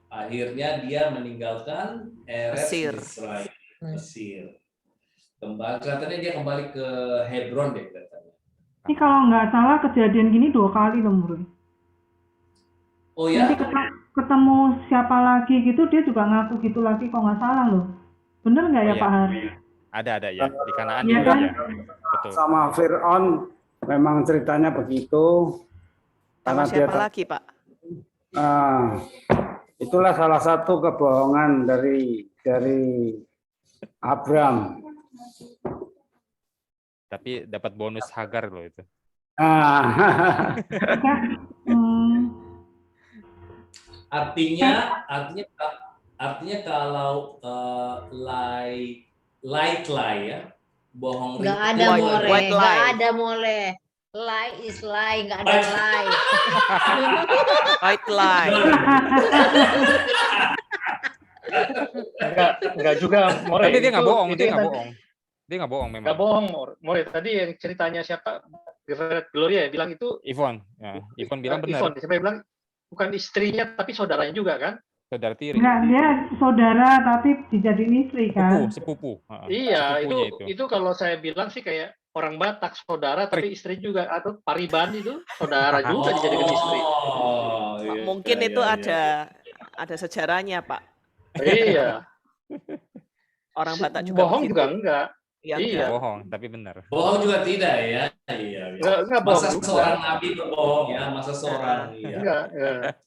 Akhirnya dia meninggalkan Mesir. Kembali, kelihatannya dia kembali ke Hebron deh kelihatannya. Ini kalau nggak salah kejadian gini 2 kali loh, Murun. Oh ya? Nanti ketemu siapa lagi gitu, dia juga ngaku gitu lagi kalau nggak salah loh. Bener nggak ya, Pak Har? Ada ya, di Kanaan ya, juga kan? ya. Betul. Sama Fir'aun memang ceritanya begitu. Sama siapa lagi, Pak? Itulah salah satu kebohongan dari Abram. Tapi dapat bonus Hagar loh itu. Artinya kalau light ya, bohong. Nggak ada More. Lie is lie, nggak ada lie. White lie. Enggak juga, More. Tapi dia nggak bohong, Dia nggak bohong memang. Nggak bohong, More. Tadi yang ceritanya siapa? Gloria bilang itu. Ivon bilang benar. Ivon, siapa yang bilang bukan istrinya tapi saudaranya juga kan? Saudara tiri. Enggak, dia saudara tapi dijadiin istri kan. Sepupu. Iya, Sepupunya itu kalau saya bilang sih kayak orang Batak, saudara tapi istri juga, atau Pariban itu saudara juga dijadikan istri. iya, Mungkin iya, itu iya. ada sejarahnya, Pak. Iya. Orang Batak juga Bohong begitu. juga enggak. Ya, Iya. Bohong, tapi benar. Bohong juga tidak ya. Iya. Enggak bohong Masa juga. seorang nabi berbohong ya, masa seorang. Iya. Enggak.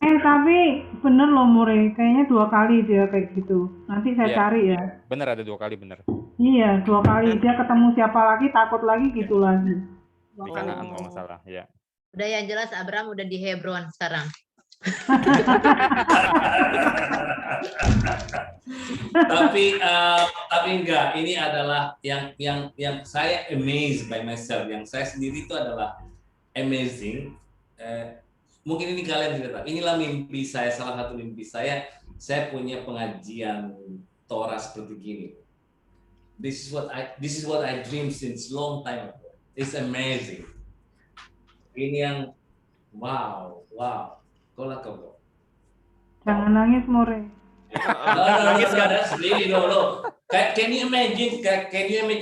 Tapi bener loh Mure, kayaknya 2 kali dia kayak gitu. Nanti saya Iya. cari ya. Benar ada 2 kali benar. Iya, 2 kali. Dia ketemu siapa lagi, takut lagi gitu lagi. Di Kanaan kalau nggak salah, ya. Udah yang jelas Abraham udah di Hebron sekarang. tapi enggak, ini adalah yang saya amazed by myself, yang saya sendiri itu adalah amazing. Mungkin ini kalian tidak tahu, inilah mimpi saya, salah satu mimpi saya punya pengajian Torah seperti gini. This is what I dream since long time ago. It's amazing. Ini yang wow. Kolak kau. Jangan nangis Mure. Sendiri dulu. Can you imagine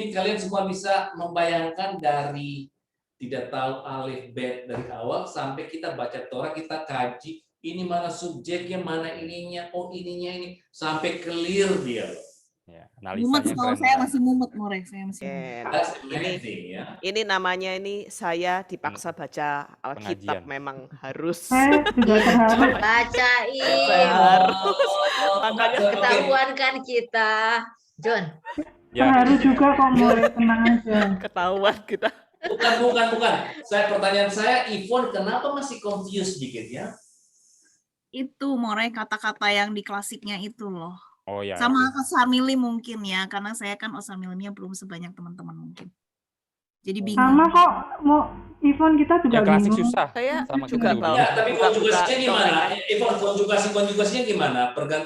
kalian semua bisa membayangkan dari tidak tahu alif bet dari awal sampai kita baca Torah, kita kaji ini mana subjeknya, mana ininya, ininya ini sampai clear dia loh. Ya, Mumet, analisanya kalau keren saya banget. masih mumet, More. Saya masih mumet. That's amazing ya. Ini namanya saya dipaksa baca Alkitab, Pengajian. memang harus. Saya juga terharu. Bacain. Saya harus. Makanya Ketahuan kan kita. John. Ya, Terharu juga kok Mure, tenang aja. ketahuan kita. Bukan. Pertanyaan saya, Ivon kenapa masih confused dikit ya? Itu More, kata-kata yang di klasiknya itu loh. oh ya. Sama Osamili mungkin ya, karena saya kan Osamilinya belum sebanyak teman-teman mungkin. Jadi bingung. Sama kok, mau Ivon kita juga Yang klasik bingung. susah. Saya Sama juga kita tahu. Ya, tapi konjugasinya Buka- gimana? Ivon, konjugasinya gimana? Perubahan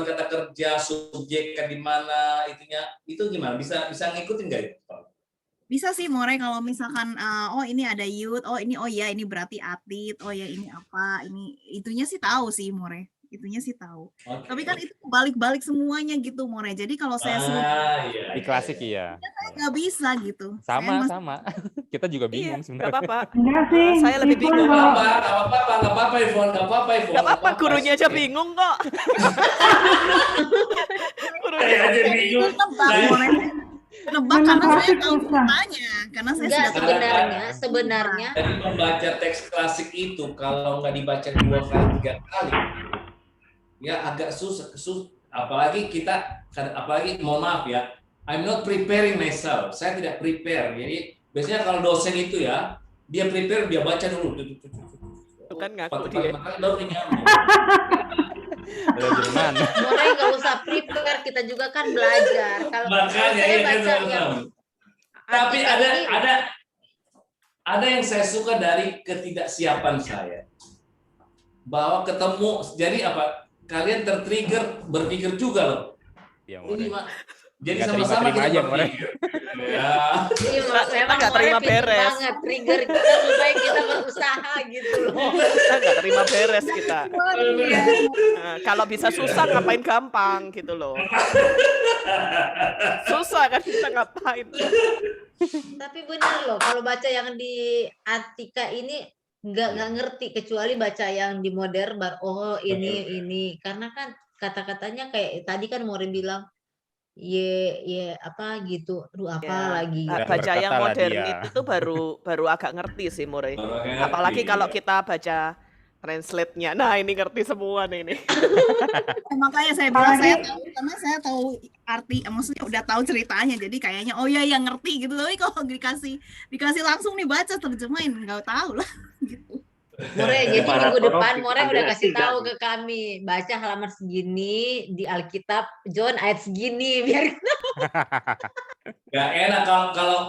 kata kerja, subjek kan di mana, itu gimana? Bisa ngikutin nggak itu? Bisa sih More, kalau misalkan ini ada youth, ini ini berarti atlet, ya ini apa, ini itunya sih tahu sih More. Itunya sih tahu. Oke. Tapi kan itu balik-balik semuanya gitu More. Jadi kalau saya suruh iya. Di klasik iya. nggak bisa gitu. Sama. Kita juga Iya, bingung nggak sebenarnya. apa-apa. Enggak sih, Saya lebih Ivon bingung. kalau Nggak apa-apa, Ivon. Nggak apa-apa, gurunya aja bingung kok. Gurunya Saya aja bingung. Nebak More. Nebak Memang karena saya klasik tahu susah. ceritanya. Karena saya Enggak, sudah sebenarnya Jadi membaca teks klasik itu kalau nggak dibaca 2 kali 3 kali, ya agak susah. Apalagi mohon maaf ya, I'm not preparing myself. Saya tidak prepare. Jadi biasanya kalau dosen itu ya, dia prepare, dia baca dulu. Itu kan ngaku Empat dia. kali baru dia nyambung. Gimana? More nggak usah prepare, kita juga kan belajar. Kalau Makanya saya ya kan baca yang teman-teman. Tapi artikel ini, ada yang saya suka dari ketidaksiapan saya. Bahwa ketemu, jadi apa? Kalian tertrigger berpikir juga loh. Ya, Ini More. jadi Nggak sama-sama terima-terima kita aja, More. berpikir. Ya. iya, memang nggak More terima pintar beres. banget trigger kita supaya kita berusaha gitu loh. Kita nggak terima beres kita. Iya. Nah, kalau bisa susah ngapain gampang gitu loh. Susah kan kita ngapain. Tapi benar loh, kalau baca yang di Atika ini nggak ngerti, kecuali baca yang di modern ini karena kan kata-katanya kayak tadi kan More bilang apa gitu, apa Ya, lagi. Dan baca yang berkatalah modern dia. itu tuh baru agak ngerti sih More. Baru ngerti, Apalagi kalau iya. kita baca translate-nya. Nah, ini ngerti semua nih ini. Makanya saya bilang saya tahu karena saya tahu arti, maksudnya udah tahu ceritanya. Jadi kayaknya yang ngerti gitu. Tapi kalau dikasih langsung nih baca terjemahin nggak tahu lah gitu. More, jadi Para minggu depan profik More udah ambil kasih S3. tahu ke kami, baca halaman segini di Alkitab, John ayat segini, biar Nggak enak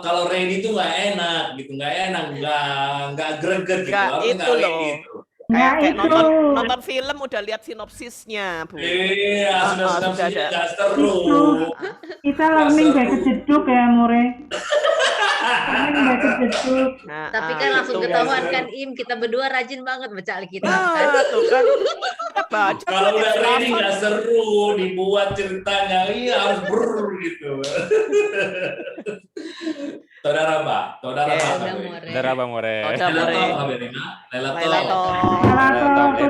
kalau ready itu nggak enak gitu, nggak greget gitu. Nggak, Harusnya itu nggak loh. ready gitu. Nah, Kayak itu. nonton film udah lihat sinopsisnya, Bu. Iya, sudah sudah ada. nggak seru. Kita learning dari kejeduk ya Mure. Ini baca jeduk. Nah, Tapi kan langsung gitu. ketahuan kan kita berdua rajin banget baca Alkitab kan. Tuh kan. Baca Kalau tuh udah ready filsafat. nggak seru dibuat ceritanya, iya harus gitu. Saudara Mbak, saudara Oke. Mbak. Saudara More. Saudara Bang More. Saudara Lailatul More. Mbak Berina. Lailatul. Lailatul. Salah satu